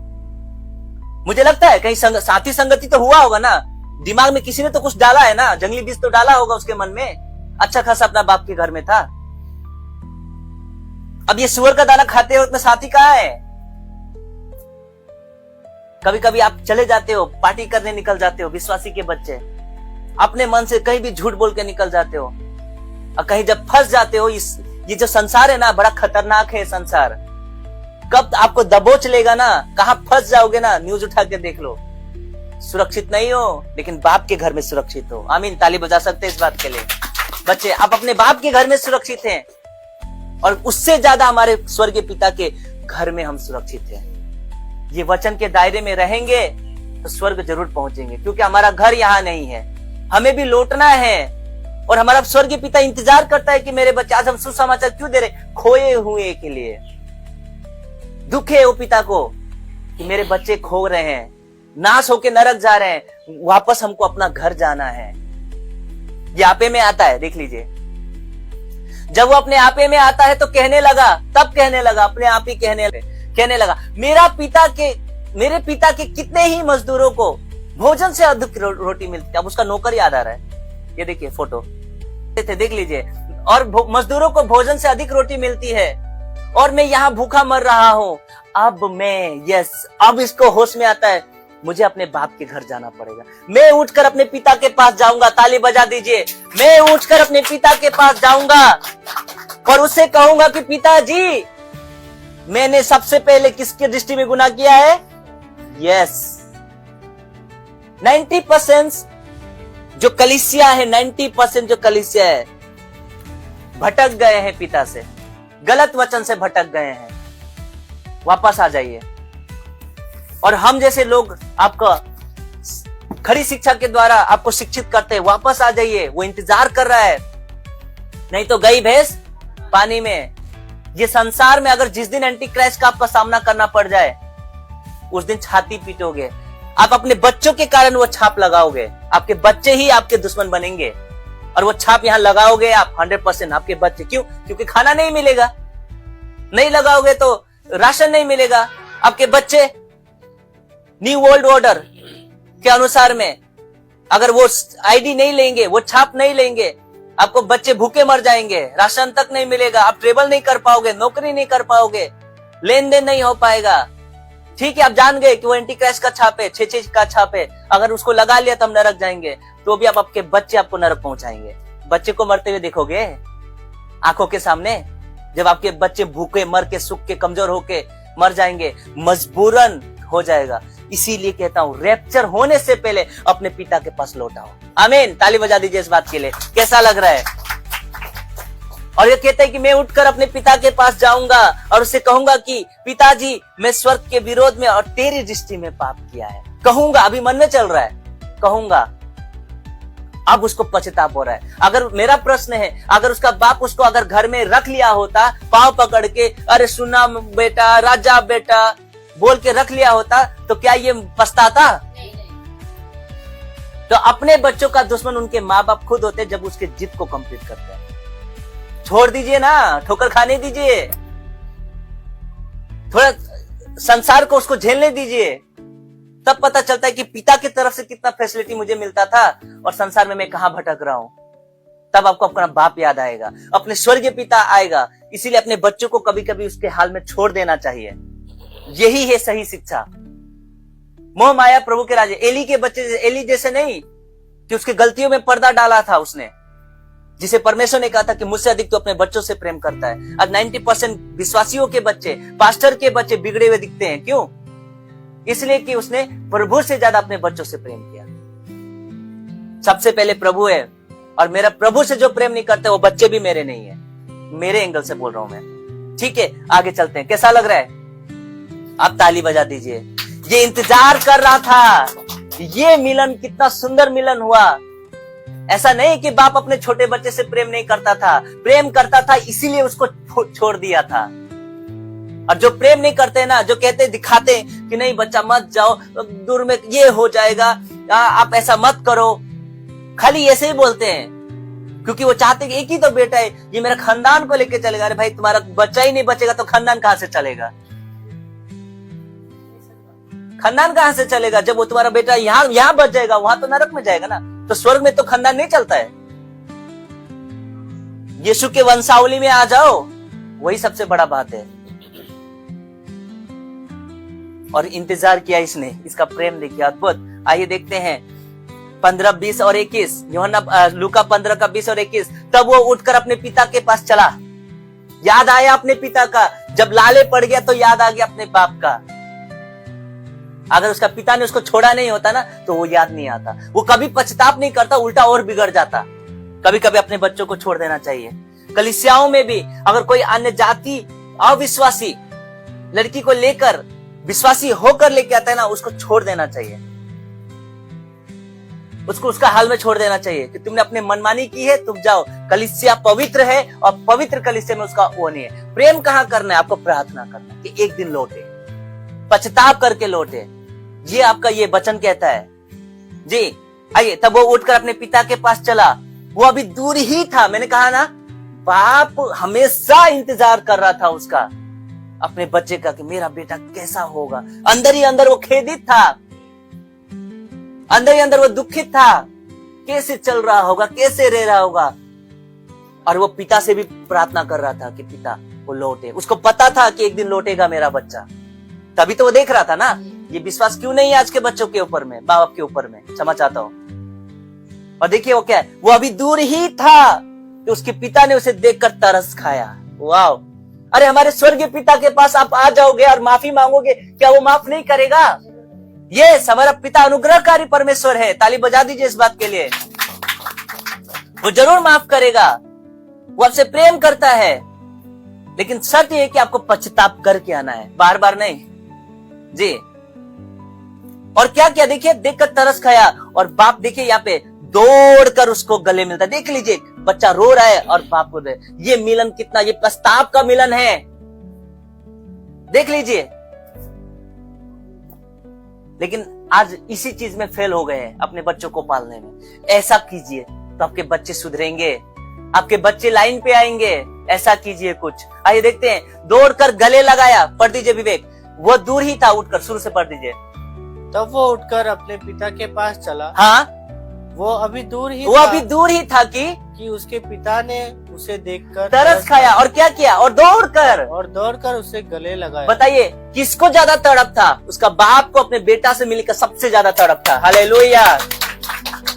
मुझे लगता है कहीं साथी संगति तो हुआ होगा ना, दिमाग में किसी ने तो कुछ डाला है ना, जंगली बीज तो डाला होगा उसके मन में। अच्छा खासा अपना बाप के घर में था। अब ये सुअर का दाना खाते वक्त में साथी कहाँ है? कभी कभी आप चले जाते हो, पार्टी करने निकल जाते हो, विश्वासी के बच्चे, अपने मन से कहीं भी झूठ बोल के निकल जाते हो, और कहीं जब फंस जाते हो, ये जो संसार है ना, बड़ा खतरनाक है संसार। कब आपको दबोच लेगा ना, कहां फंस जाओगे ना, न्यूज उठा के देख लो। सुरक्षित नहीं हो, लेकिन बाप के घर में सुरक्षित हो। आमीन, ताली बजा सकते हैं इस बात के लिए। बच्चे, आप अपने बाप के घर में सुरक्षित हैं, और उससे ज्यादा हमारे स्वर्गीय पिता के घर में हम सुरक्षित हैं। ये वचन के दायरे में रहेंगे तो स्वर्ग जरूर पहुंचेंगे, क्योंकि हमारा घर यहाँ नहीं है, हमें भी लौटना है। और हमारा स्वर्गीय पिता इंतजार करता है कि मेरे बच्चे, आज हम सुसमाचार क्यों दे रहे? खोए हुए के लिए दुख है वो पिता को कि मेरे बच्चे खो रहे हैं, नाश होके नरक जा रहे हैं, वापस हमको अपना घर जाना है। ये आपे में आता है, देख लीजिए। जब वो अपने आपे में आता है तो कहने लगा, तब कहने लगा, अपने आप ही कहने लगा, मेरे पिता के कितने ही मजदूरों को भोजन से अधिक रोटी मिलती है। अब उसका नौकर याद आ रहा है, ये देखिए फोटो देख लीजिए। और मजदूरों को भोजन से अधिक रोटी मिलती है, और मैं यहाँ भूखा मर रहा हूँ। अब इसको होश में आता है, मुझे अपने बाप के घर जाना पड़ेगा। मैं उठकर अपने पिता के पास जाऊंगा, ताली बजा दीजिए। मैं उठकर अपने पिता के पास जाऊंगा और उससे कहूंगा कि पिताजी, मैंने सबसे पहले किसकी दृष्टि में गुनाह किया है? यस, 90% जो कलीसिया है, 90% जो कलीसिया है भटक गए हैं पिता से, गलत वचन से भटक गए हैं। वापस आ जाइए। और हम जैसे लोग आपका खरी शिक्षा के द्वारा आपको शिक्षित करते हैं, वापस आ जाइए। वो इंतजार कर रहा है, नहीं तो गई भैंस पानी में। ये संसार में अगर जिस दिन एंटी क्राइस्ट का आपका सामना करना पड़ जाए, उस दिन छाती पीटोगे। आप अपने बच्चों के कारण वो छाप लगाओगे, आपके बच्चे ही आपके दुश्मन बनेंगे। और वो छाप यहां लगाओगे आप 100% आपके बच्चे। क्यों? क्योंकि खाना नहीं मिलेगा, नहीं लगाओगे तो राशन नहीं मिलेगा। आपके बच्चे न्यू वर्ल्ड ऑर्डर के अनुसार में अगर वो आईडी नहीं लेंगे, वो छाप नहीं लेंगे, आपको बच्चे भूखे मर जाएंगे, राशन तक नहीं मिलेगा, आप ट्रेवल नहीं कर पाओगे, नौकरी नहीं कर पाओगे, लेन देन नहीं हो पाएगा। ठीक है, आप जान गए कि वो एंटी क्राइस्ट का छाप है, 6 का छाप है, अगर उसको लगा लिया तो हम नरक जाएंगे, तो भी आप आपके बच्चे आपको नरक पहुंचाएंगे। बच्चे को मरते हुए देखोगे आंखों के सामने? जब आपके बच्चे भूखे मर के, सूख के, कमजोर होके मर जाएंगे, मजबूरन हो जाएगा। इसीलिए कहता हूं, रैप्चर होने से पहले अपने पिता के पास लौट आओ। आमीन। ताली बजा दीजिए इस बात के लिए। कैसा लग रहा है? और ये कहते हैं कि मैं उठकर अपने पिता के पास जाऊंगा और उससे कहूंगा कि पिताजी, मैं स्वर्ग के विरोध में और तेरी दृष्टि में पाप किया है। कहूंगा, अभी मन में चल रहा है, कहूंगा। अब उसको पछताप हो रहा है। अगर मेरा प्रश्न है, अगर उसका बाप उसको अगर घर में रख लिया होता, पांव पकड़ के, अरे सुना बेटा, राजा बेटा बोल के रख लिया होता, तो क्या ये पछताता? तो अपने बच्चों का दुश्मन उनके माँ बाप खुद होते, जब उसके जिद को कंप्लीट करते हैं। छोड़ दीजिए ना, ठोकर खाने दीजिए, थोड़ा संसार को उसको झेलने दीजिए, तब पता चलता है कि पिता की तरफ से कितना फैसिलिटी मुझे मिलता था और संसार में मैं कहां भटक रहा हूं। तब आपको अपना बाप याद आएगा, अपने स्वर्गीय पिता आएगा। इसीलिए अपने बच्चों को कभी कभी उसके हाल में छोड़ देना चाहिए। यही है सही शिक्षा। मोह माया प्रभु के राजे। एली के बच्चे, एली जैसे नहीं कि उसके गलतियों में पर्दा डाला था उसने, जिसे परमेश्वर ने कहा था कि मुझसे अधिक तो अपने बच्चों से प्रेम करता है। आज 90% विश्वासियों के बच्चे, पास्टर के बच्चे बिगड़े हुए दिखते हैं। क्यों? इसलिए कि उसने प्रभु से ज्यादा अपने बच्चों से प्रेम किया। सबसे पहले प्रभु है, और मेरा प्रभु से जो प्रेम नहीं करते वो बच्चे भी मेरे नहीं है। मेरे एंगल से बोल रहा हूं मैं। ठीक है, आगे चलते हैं। कैसा लग रहा है? आप ताली बजा दीजिए। ये इंतजार कर रहा था, ये मिलन कितना सुंदर मिलन हुआ। ऐसा नहीं कि बाप अपने छोटे बच्चे से प्रेम नहीं करता था, प्रेम करता था, इसीलिए उसको छोड़ दिया था। और जो प्रेम नहीं करते ना, जो कहते दिखाते कि नहीं बच्चा मत जाओ, दूर में ये हो जाएगा, आप ऐसा मत करो, खाली ऐसे ही बोलते हैं, क्योंकि वो चाहते कि एक ही तो बेटा है, ये मेरा खानदान को लेके चलेगा। अरे भाई, तुम्हारा बच्चा ही नहीं बचेगा तो खानदान कहां से चलेगा? खानदान कहां से चलेगा जब वो तुम्हारा बेटा यहाँ बच जाएगा, वहां तो नरक में जाएगा ना। तो स्वर्ग में तो खानदान नहीं चलता है। यीशु के वंशावली में आ जाओ, वही सबसे बड़ा बात है। और इंतजार किया इसने, इसका प्रेम देखिए, अद्भुत। आइए देखते हैं 15, 20 और 21, यूहन्ना लूका 15 का 20 और 21। तब वो उठकर अपने पिता के पास चला। याद आया अपने पिता का, जब लाले पड़ गया तो याद आ गया अपने बाप का। अगर उसका पिता ने उसको छोड़ा नहीं होता ना, तो वो याद नहीं आता, वो कभी पछताप नहीं करता, उल्टा और बिगड़ जाता। कभी कभी अपने बच्चों को छोड़ देना चाहिए। कलीसियाओं में भी अगर कोई अन्य जाति अविश्वासी लड़की को लेकर विश्वासी होकर लेके आता है ना, उसको छोड़ देना चाहिए, उसको उसका हाल में छोड़ देना चाहिए कि तुमने अपने मनमानी की है, तुम जाओ। कलीसिया पवित्र है और पवित्र कलीसिया में उसका वो नहीं है। प्रेम कहां करना है? आपको प्रार्थना करना है कि एक दिन लौटे, पछताप करके लौटे। ये आपका ये वचन कहता है जी। आइए, तब वो उठकर अपने पिता के पास चला। वो अभी दूर ही था। मैंने कहा ना, बाप हमेशा इंतजार कर रहा था उसका, अपने बच्चे का, कि मेरा बेटा कैसा होगा। अंदर ही अंदर वो खेदित था, अंदर ही अंदर वो दुखित था, कैसे चल रहा होगा, कैसे रह रहा होगा। और वो पिता से भी प्रार्थना कर रहा था कि पिता वो लौटे। उसको पता था कि एक दिन लौटेगा मेरा बच्चा, तभी तो वो देख रहा था ना। ये विश्वास क्यों नहीं है आज के बच्चों के ऊपर में, बाप के ऊपर में? क्षमा चाहता हूं। और देखिए वो क्या है, वो अभी दूर ही था कि उसके पिता ने उसे देखकर तरस खाया। वाह! अरे हमारे स्वर्गीय पिता के पास आप आ जाओगे और माफी मांगोगे, क्या वो माफ नहीं करेगा? ये हमारा पिता अनुग्रहकारी परमेश्वर है। ताली बजा दीजिए इस बात के लिए। वो जरूर माफ करेगा, वो आपसे प्रेम करता है, लेकिन शर्त यह है कि आपको पश्चाताप करके आना है, बार बार नहीं जी। और क्या क्या देखिए, देखकर तरस खाया, और बाप देखिए यहाँ पे दौड़कर उसको गले मिलता है। देख लीजिए, बच्चा रो रहा है और बाप को दे। ये मिलन कितना, ये प्रस्ताव का मिलन है, देख लीजिए। लेकिन आज इसी चीज में फेल हो गए हैं, अपने बच्चों को पालने में। ऐसा कीजिए तो आपके बच्चे सुधरेंगे, आपके बच्चे लाइन पे आएंगे। ऐसा कीजिए कुछ। आइए देखते हैं। दौड़कर गले लगाया, पढ़ दीजिए विवेक। वो दूर ही था, उठकर शुरू से पढ़ दीजिए। तब वो उठकर अपने पिता के पास चला। हाँ, वो अभी दूर ही था कि उसके पिता ने उसे देखकर तरस खाया, और क्या किया, और दौड़कर उसे गले लगाया। बताइए किसको ज्यादा तड़प था? उसका बाप को अपने बेटा से मिलकर सबसे ज्यादा तड़प था। हालेलुया।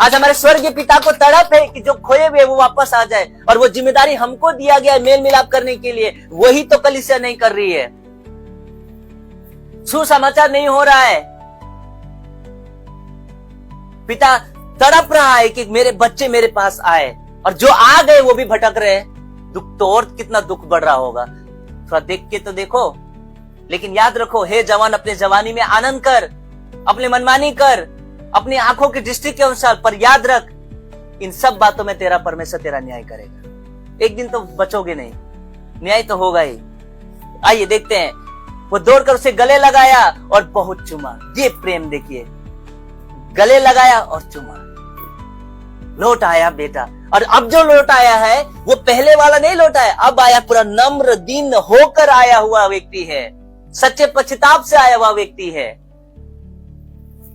आज हमारे स्वर्गीय पिता को तड़प है कि जो खोए हुए वो वापस आ जाए, और वो जिम्मेदारी हमको दिया गया है मेल मिलाप करने के लिए। वही तो कलीसिया नहीं कर रही है, सुसमाचार नहीं हो रहा है। पिता तड़प रहा है कि मेरे बच्चे मेरे पास आए, और जो आ गए वो भी भटक रहे हैं। दुख तो और कितना दुख बढ़ रहा होगा, थोड़ा देख के तो देखो। लेकिन याद रखो, हे जवान, अपने जवानी में आनंद कर, अपने मनमानी कर, अपनी आंखों की दृष्टि के अनुसार, पर याद रख, इन सब बातों में तेरा परमेश्वर तेरा न्याय करेगा। एक दिन तो बचोगे नहीं, न्याय तो होगा ही। आइए देखते हैं। वो दौड़कर उसे गले लगाया और बहुत चुमा। ये प्रेम देखिए, गले लगाया और चुमा। लौट आया बेटा, और अब जो लौट आया है वो पहले वाला नहीं लौट आया, अब आया पूरा नम्र दीन होकर आया हुआ व्यक्ति है, सच्चे पश्चाताप से आया हुआ व्यक्ति है।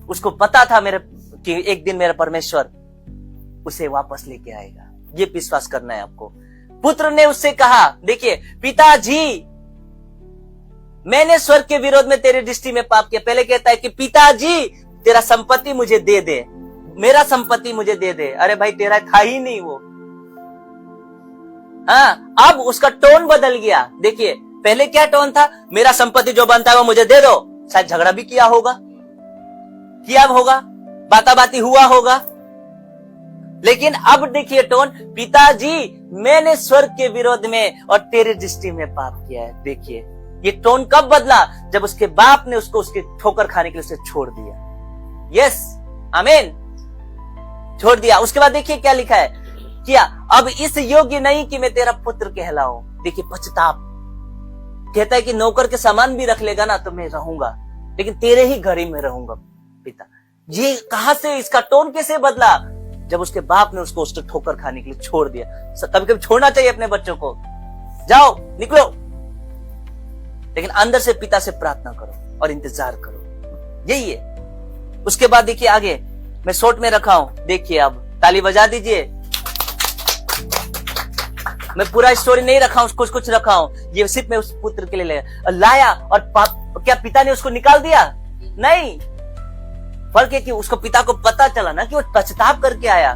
उसको पता था कि एक दिन मेरा परमेश्वर उसे वापस लेके आएगा। ये विश्वास करना है आपको। पुत्र ने उससे कहा, देखिए, पिताजी, मैंने स्वर्ग के विरोध में तेरी दृष्टि में पाप किया। पहले कहता है कि पिताजी, तेरा संपत्ति मुझे दे दे, मेरा संपत्ति मुझे दे दे। अरे भाई, तेरा था ही नहीं वो। हाँ, अब उसका टोन बदल गया। देखिए, पहले क्या टोन था? मेरा संपत्ति जो बनता है वो मुझे दे दो। शायद झगड़ा भी किया होगा, बाताबाती हुआ होगा। लेकिन अब देखिए टोन, पिताजी, मैंने स्वर्ग के विरोध में और तेरे दृष्टि में पाप किया है। देखिए, ये टोन कब बदला? जब उसके बाप ने उसको उसके ठोकर खाने के लिए उसे छोड़ दिया। यस, आमीन, छोड़ दिया। उसके बाद देखिए क्या लिखा है, क्या अब इस योग्य नहीं कि मैं तेरा पुत्र कहलाऊं। देखिए, पश्चाताप। कहता है कि नौकर के सामान भी रख लेगा ना तो मैं रहूंगा, लेकिन तेरे ही घर ही में रहूंगा पिता। ये कहां से, इसका टोन कैसे बदला? जब उसके बाप ने उसको उसको ठोकर खाने के लिए छोड़ दिया। कभी कभी छोड़ना चाहिए अपने बच्चों को, जाओ निकलो, लेकिन अंदर से पिता से प्रार्थना करो और इंतजार करो। यही है। उसके बाद देखिए आगे, मैं शॉर्ट में रखा हूं, देखिए, अब ताली बजा दीजिए। मैं पूरा स्टोरी नहीं रखा हूं, कुछ कुछ रखा हूं। ये सिर्फ मैं उस पुत्र के लिए लाया, और क्या पिता ने उसको निकाल दिया? नहीं। फर्क है कि उसको पिता को पता चला ना कि वो पश्चाताप करके आया।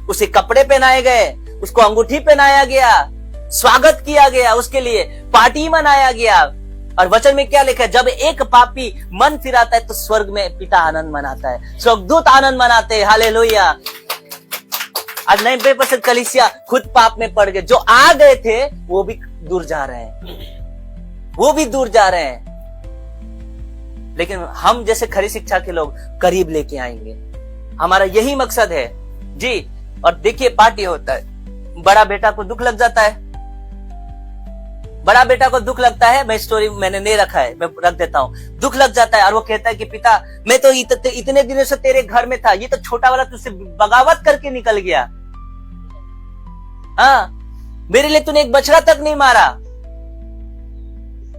उसे कपड़े पहनाए गए, उसको अंगूठी पहनाया गया, स्वागत किया गया, उसके लिए पार्टी मनाया गया। और वचन में क्या लिखा है? जब एक पापी मन फिराता है तो स्वर्ग में पिता आनंद मनाता है, स्वर्गदूत आनंद मनाते हैं। हालेलुया। आज 90% कलीसिया खुद पाप में पड़ गए। जो आ गए थे वो भी दूर जा रहे हैं, वो भी दूर जा रहे हैं। लेकिन हम जैसे खरी शिक्षा के लोग करीब लेके आएंगे, हमारा यही मकसद है जी। और देखिए, पार्टी होता है, बड़ा बेटा को दुख लग जाता है, बड़ा बेटा को दुख लगता है। मैं स्टोरी मैंने नहीं रखा है, मैं रख देता हूँ। दुख लग जाता है और वो कहता है कि पिता, मैं तो इतने दिनों से तेरे घर में था, ये तो छोटा वाला तुझसे बगावत करके निकल गया। हाँ, मेरे लिए तूने एक बछड़ा तक नहीं मारा,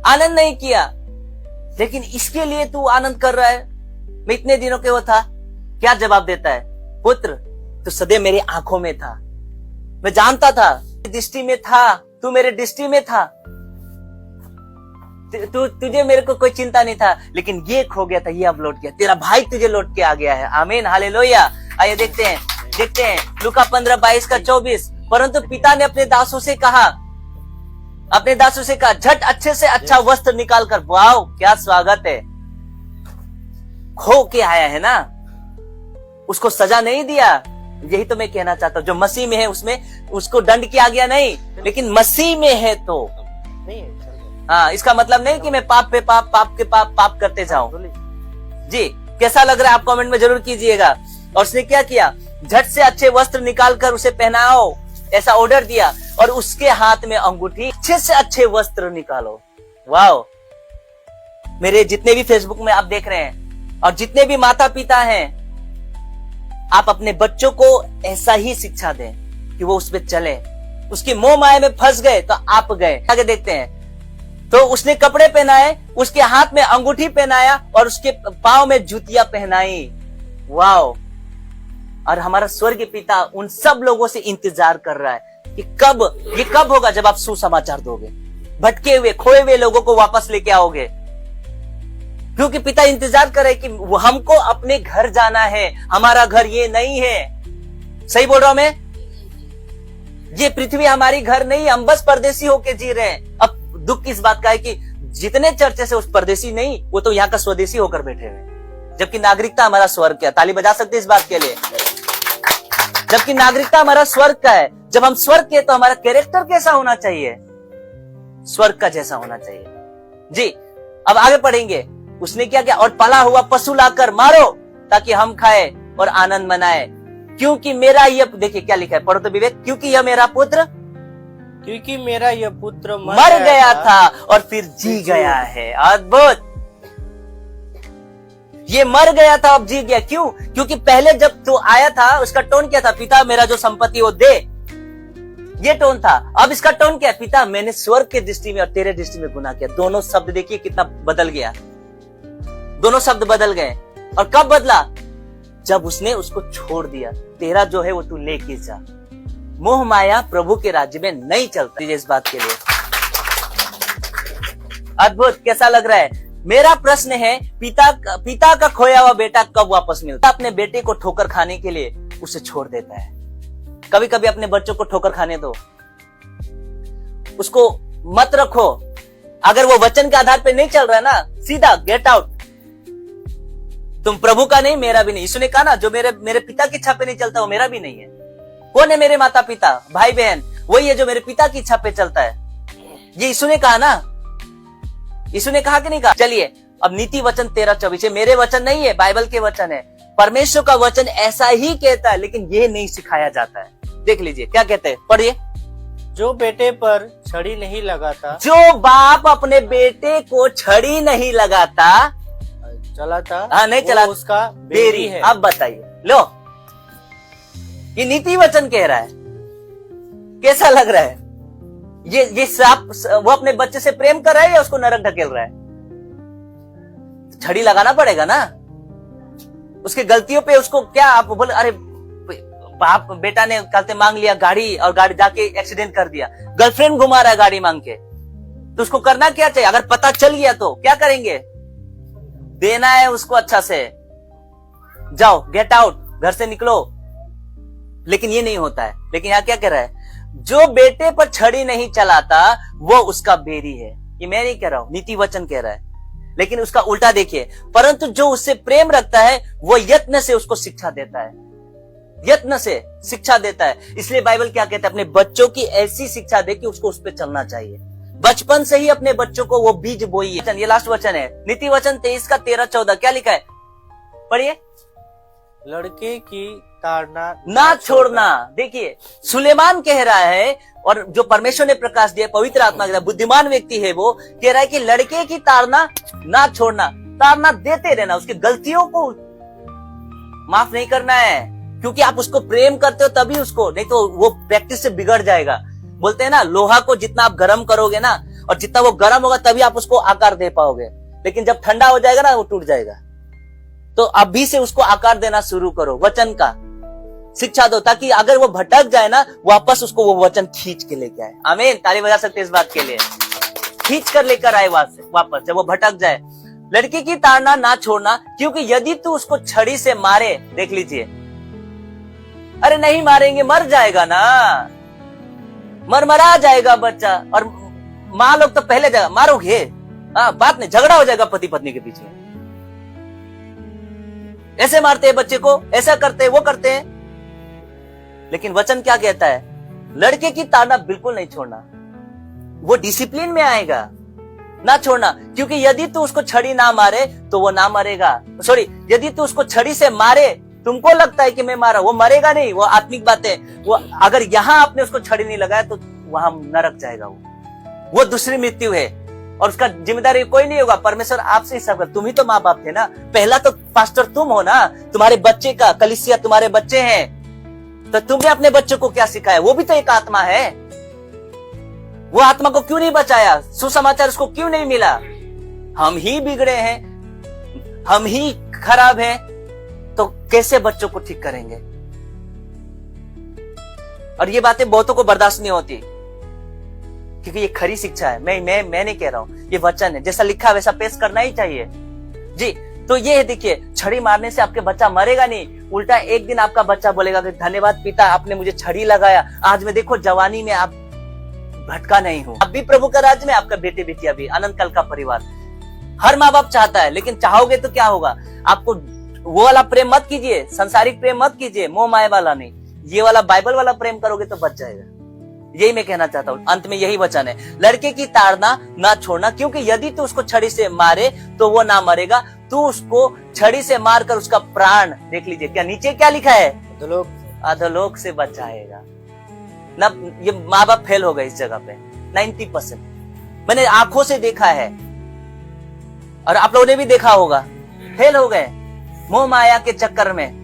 आनंद नहीं किया, लेकिन इसके लिए तू आनंद कर रहा है। मैं इतने दिनों के वो था। क्या जवाब देता है? पुत्र, तू सदैव मेरी आंखों में था, मैं जानता था, दृष्टि में था, तू मेरे दृष्टि में था, तुझे मेरे को कोई चिंता नहीं था, लेकिन ये खो गया था, ये अब लौट गया। तेरा भाई तुझे लौट के आ गया है। आमीन, हालेलुया। आइए देखते हैं लूका 15:22-24। परंतु पिता ने अपने दासों से कहा, अपने दासों से कहा, झट अच्छे से अच्छा वस्त्र निकाल कर, वाह क्या स्वागत है, खो के आया है ना, उसको सजा नहीं दिया। यही तो मैं कहना चाहता हूं, जो मसीह में है उसमें उसको दंड किया गया नहीं, लेकिन मसीह में है तो नहीं है, हाँ, इसका मतलब नहीं कि मैं पाप पे पाप, पाप के पाप करते जाऊं। जी, कैसा लग रहा है आप कमेंट में जरूर कीजिएगा। और उसने क्या किया, झट से अच्छे वस्त्र निकालकर उसे पहनाओ, ऐसा ऑर्डर दिया, और उसके हाथ में अंगूठी, अच्छे से अच्छे वस्त्र निकालो। वाह, मेरे जितने भी फेसबुक में आप देख रहे हैं और जितने भी माता पिता हैं, आप अपने बच्चों को ऐसा ही शिक्षा दें कि वो उस पर चले। उसकी मोह माया में फंस गए तो आप गए। आगे देखते हैं, तो उसने कपड़े पहनाए, उसके हाथ में अंगूठी पहनाया और उसके पांव में जूतियां पहनाई। वाह, और हमारा स्वर्गीय पिता उन सब लोगों से इंतजार कर रहा है कि कब होगा जब आप सुसमाचार दोगे, भटके हुए खोए हुए लोगों को वापस लेके आओगे। क्योंकि पिता इंतजार कर रहे कि हमको अपने घर जाना है, हमारा घर ये नहीं है। सही बोल रहा हूं मैं? ये पृथ्वी हमारी घर नहीं है, हम बस परदेसी होके जी रहे हैं। अब दुख इस बात का है कि जितने चर्चे से उस परदेसी नहीं, वो तो यहाँ का स्वदेशी होकर बैठे हुए, जबकि नागरिकता हमारा स्वर्ग का। ताली बजा सकते इस बात के लिए, जबकि नागरिकता हमारा स्वर्ग का है। जब हम स्वर्ग के, तो हमारा कैरेक्टर कैसा होना चाहिए? स्वर्ग का जैसा होना चाहिए। जी, अब आगे पढ़ेंगे। उसने क्या किया, और पला हुआ पशु लाकर मारो ताकि हम खाए और आनंद मनाए, क्योंकि मेरा यह, देखिए क्या लिखा है, पढ़ो तो विवेक, क्योंकि यह मेरा पुत्र, क्योंकि मेरा यह पुत्र मर गया था और फिर जी गया है। अद्भुत, ये मर गया था अब जी गया। क्यों? क्योंकि पहले जब तो आया था उसका टोन क्या था, पिता मेरा जो संपत्ति वो दे, ये टोन था। अब इसका टोन क्या है, पिता मैंने स्वर्ग के दृष्टि में और तेरे दृष्टि में गुनाह किया। दोनों शब्द देखिए कितना बदल गया, दोनों शब्द बदल गए। और कब बदला? जब उसने उसको छोड़ दिया, तेरा जो है वो तू लेके जा। मोह माया प्रभु के राज्य में नहीं चलती। इस बात के लिए अद्भुत, कैसा लग रहा है? मेरा प्रश्न है, पिता का खोया हुआ बेटा कब वापस मिलता? अपने बेटे को ठोकर खाने के लिए उसे छोड़ देता है। कभी कभी अपने बच्चों को ठोकर खाने दो, उसको मत रखो। अगर वो वचन के आधार पे नहीं चल रहा है ना, सीधा गेट आउट। तुम प्रभु का नहीं, मेरा भी नहीं। यीशु ने कहा ना, जो मेरे पिता की इच्छा पे नहीं चलता वो मेरा भी नहीं है। कौन है मेरे माता पिता भाई बहन? वही है जो मेरे पिता की इच्छा पे चलता है। ये यीशु ने कहा ना, यीशु ने कहा कि नहीं कहा? चलिए, अब नीति वचन 13:24, मेरे वचन नहीं है, बाइबल के वचन है। परमेश्वर का वचन ऐसा ही कहता है, लेकिन ये नहीं सिखाया जाता है। देख लीजिए क्या कहते हैं, पढ़िए। जो बेटे पर छड़ी नहीं लगाता, जो बाप अपने बेटे को छड़ी नहीं लगाता, चलाता, हाँ नहीं चला, उसका बेरी है। अब बताइए, लो ये नीति वचन कह रहा है। कैसा लग रहा है? ये श्राप, वो अपने बच्चे से प्रेम कर रहा है या उसको नरक ढकेल रहा है? छड़ी लगाना पड़ेगा ना उसकी गलतियों पे। उसको क्या आप बोले, अरे बाप बेटा ने कहते मांग लिया गाड़ी, और गाड़ी जाके एक्सीडेंट कर दिया, गर्लफ्रेंड घुमा रहा है गाड़ी मांग के, तो उसको करना क्या चाहिए? अगर पता चल गया तो क्या करेंगे? देना है उसको अच्छा से, जाओ गेट आउट, घर से निकलो। लेकिन ये नहीं होता है। लेकिन यहाँ क्या कह रहा है, जो बेटे पर छड़ी नहीं चलाता वो उसका बेरी है। ये मैं नहीं कह रहा हूं, नीति वचन कह रहा है। लेकिन उसका उल्टा देखिए, परंतु जो उससे प्रेम रखता है वो यत्न से उसको शिक्षा देता है, यत्न से शिक्षा देता है। इसलिए बाइबल क्या कहता है, अपने बच्चों की ऐसी शिक्षा दे कि उसको उस पर चलना चाहिए। बचपन से ही अपने बच्चों को वो बीज बोइए। ये लास्ट वचन है, नीति वचन 23:13-14, क्या लिखा है, पढ़िए। लड़के की ताड़ना ना छोड़ना। देखिए सुलेमान कह रहा है, और जो परमेश्वर ने प्रकाश दिया, पवित्र आत्मा का बुद्धिमान व्यक्ति है, वो कह रहा है कि लड़के की ताड़ना ना छोड़ना, ताड़ना देते रहना, उसकी गलतियों को माफ नहीं करना है। क्योंकि आप उसको प्रेम करते हो तभी उसको, नहीं तो वो प्रैक्टिस से बिगड़ जाएगा। बोलते हैं ना, लोहा को जितना आप गर्म करोगे ना, और जितना वो गर्म होगा तभी आप उसको आकार दे पाओगे। लेकिन जब ठंडा हो जाएगा ना, वो टूट जाएगा। तो अभी से उसको आकार देना शुरू करो, वचन का शिक्षा दो, ताकि अगर वो भटक जाए ना, वापस उसको वो वचन खींच के लेके आए। आमीन, ताली बजा सकते हैं इस बात के लिए। खींच कर लेकर आए वापस, जब वो भटक जाए। लड़की की ताड़ना ना छोड़ना, क्योंकि यदि तू उसको छड़ी से मारे, देख लीजिए, अरे नहीं मारेंगे, मर जाएगा ना, मरमरा जाएगा बच्चा। और माँ लोग तो पहले मारोगे, हाँ बात नहीं, झगड़ा हो जाएगा पति पत्नी के बीच में। ऐसे मारते हैं बच्चे को, ऐसा करते हैं, वो करते हैं। लेकिन वचन क्या कहता है? लड़के की ताड़ना बिल्कुल नहीं छोड़ना, वो डिसिप्लिन में आएगा, ना छोड़ना। क्योंकि यदि तू उसको छड़ी ना मारे तो वो ना मरेगा। सॉरी, यदि तू उसको छड़ी से मारे, तुमको लगता है कि मैं मारा, वो मरेगा नहीं। वो आत्मिक बात है। वो अगर यहाँ आपने उसको छड़ी नहीं लगाया तो वहां नरक जाएगा। वो दूसरी मृत्यु है, और उसका जिम्मेदारी कोई नहीं होगा। परमेश्वर आपसे हिसाब कर। तुम ही तो माँ बाप थे ना, पहला तो पास्टर तुम हो ना, तुम्हारे बच्चे का कलीसिया तुम्हारे बच्चे हैं, तो तुमने अपने बच्चों को क्या सिखाया? वो भी तो एक आत्मा है। वो आत्मा को क्यों नहीं बचाया? सुसमाचार उसको क्यों नहीं मिला? हम ही बिगड़े हैं, हम ही खराब हैं, तो कैसे बच्चों को ठीक करेंगे? और ये बातें बहुतों को बर्दाश्त नहीं होती, क्योंकि ये खरी शिक्षा है। मैं नहीं कह रहा हूं, ये वचन है। जैसा लिखा वैसा पेश करना ही चाहिए जी। तो ये है, देखिए, छड़ी मारने से आपके बच्चा मरेगा नहीं, उल्टा एक दिन आपका बच्चा बोलेगा कि धन्यवाद पिता, आपने मुझे छड़ी लगाया, आज मैं देखो जवानी में आप भटका नहीं हूं। अब भी प्रभु का राज्य में, आपका बेटे बेटियां भी, अनंत काल का परिवार। हर माँ बाप चाहता है, लेकिन चाहोगे तो क्या होगा? आपको वो वाला प्रेम मत कीजिए, संसारिक प्रेम मत कीजिए, मोह माया वाला नहीं, ये वाला बाइबल वाला प्रेम करोगे तो बच जाएगा। यही मैं कहना चाहता हूँ। अंत में यही वचन है, लड़के की ताड़ना ना छोड़ना, क्योंकि यदि तू उसको छड़ी से मारे तो वो ना मरेगा, तू उसको छड़ी से मारकर उसका प्राण, देख लीजिए क्या नीचे क्या लिखा है, अधोलोक से बचाएगा ना। ये माँ बाप फेल हो गए इस जगह पे 90%। मैंने आंखों से देखा है, और आप लोगों ने भी देखा होगा, फेल हो गए मोह माया के चक्कर में।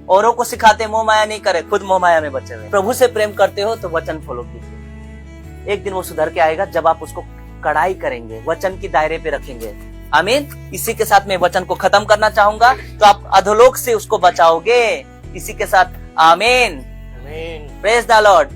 औरों को सिखाते मोह माया नहीं करे, खुद मोह माया में बचे हुए। प्रभु से प्रेम करते हो तो वचन फॉलो कीजिए, एक दिन वो सुधर के आएगा जब आप उसको कड़ाई करेंगे, वचन की दायरे पे रखेंगे। आमीन। इसी के साथ मैं वचन को खत्म करना चाहूंगा, तो आप अधोलोक से उसको बचाओगे। इसी के साथ आमीन, प्रेज द लॉर्ड।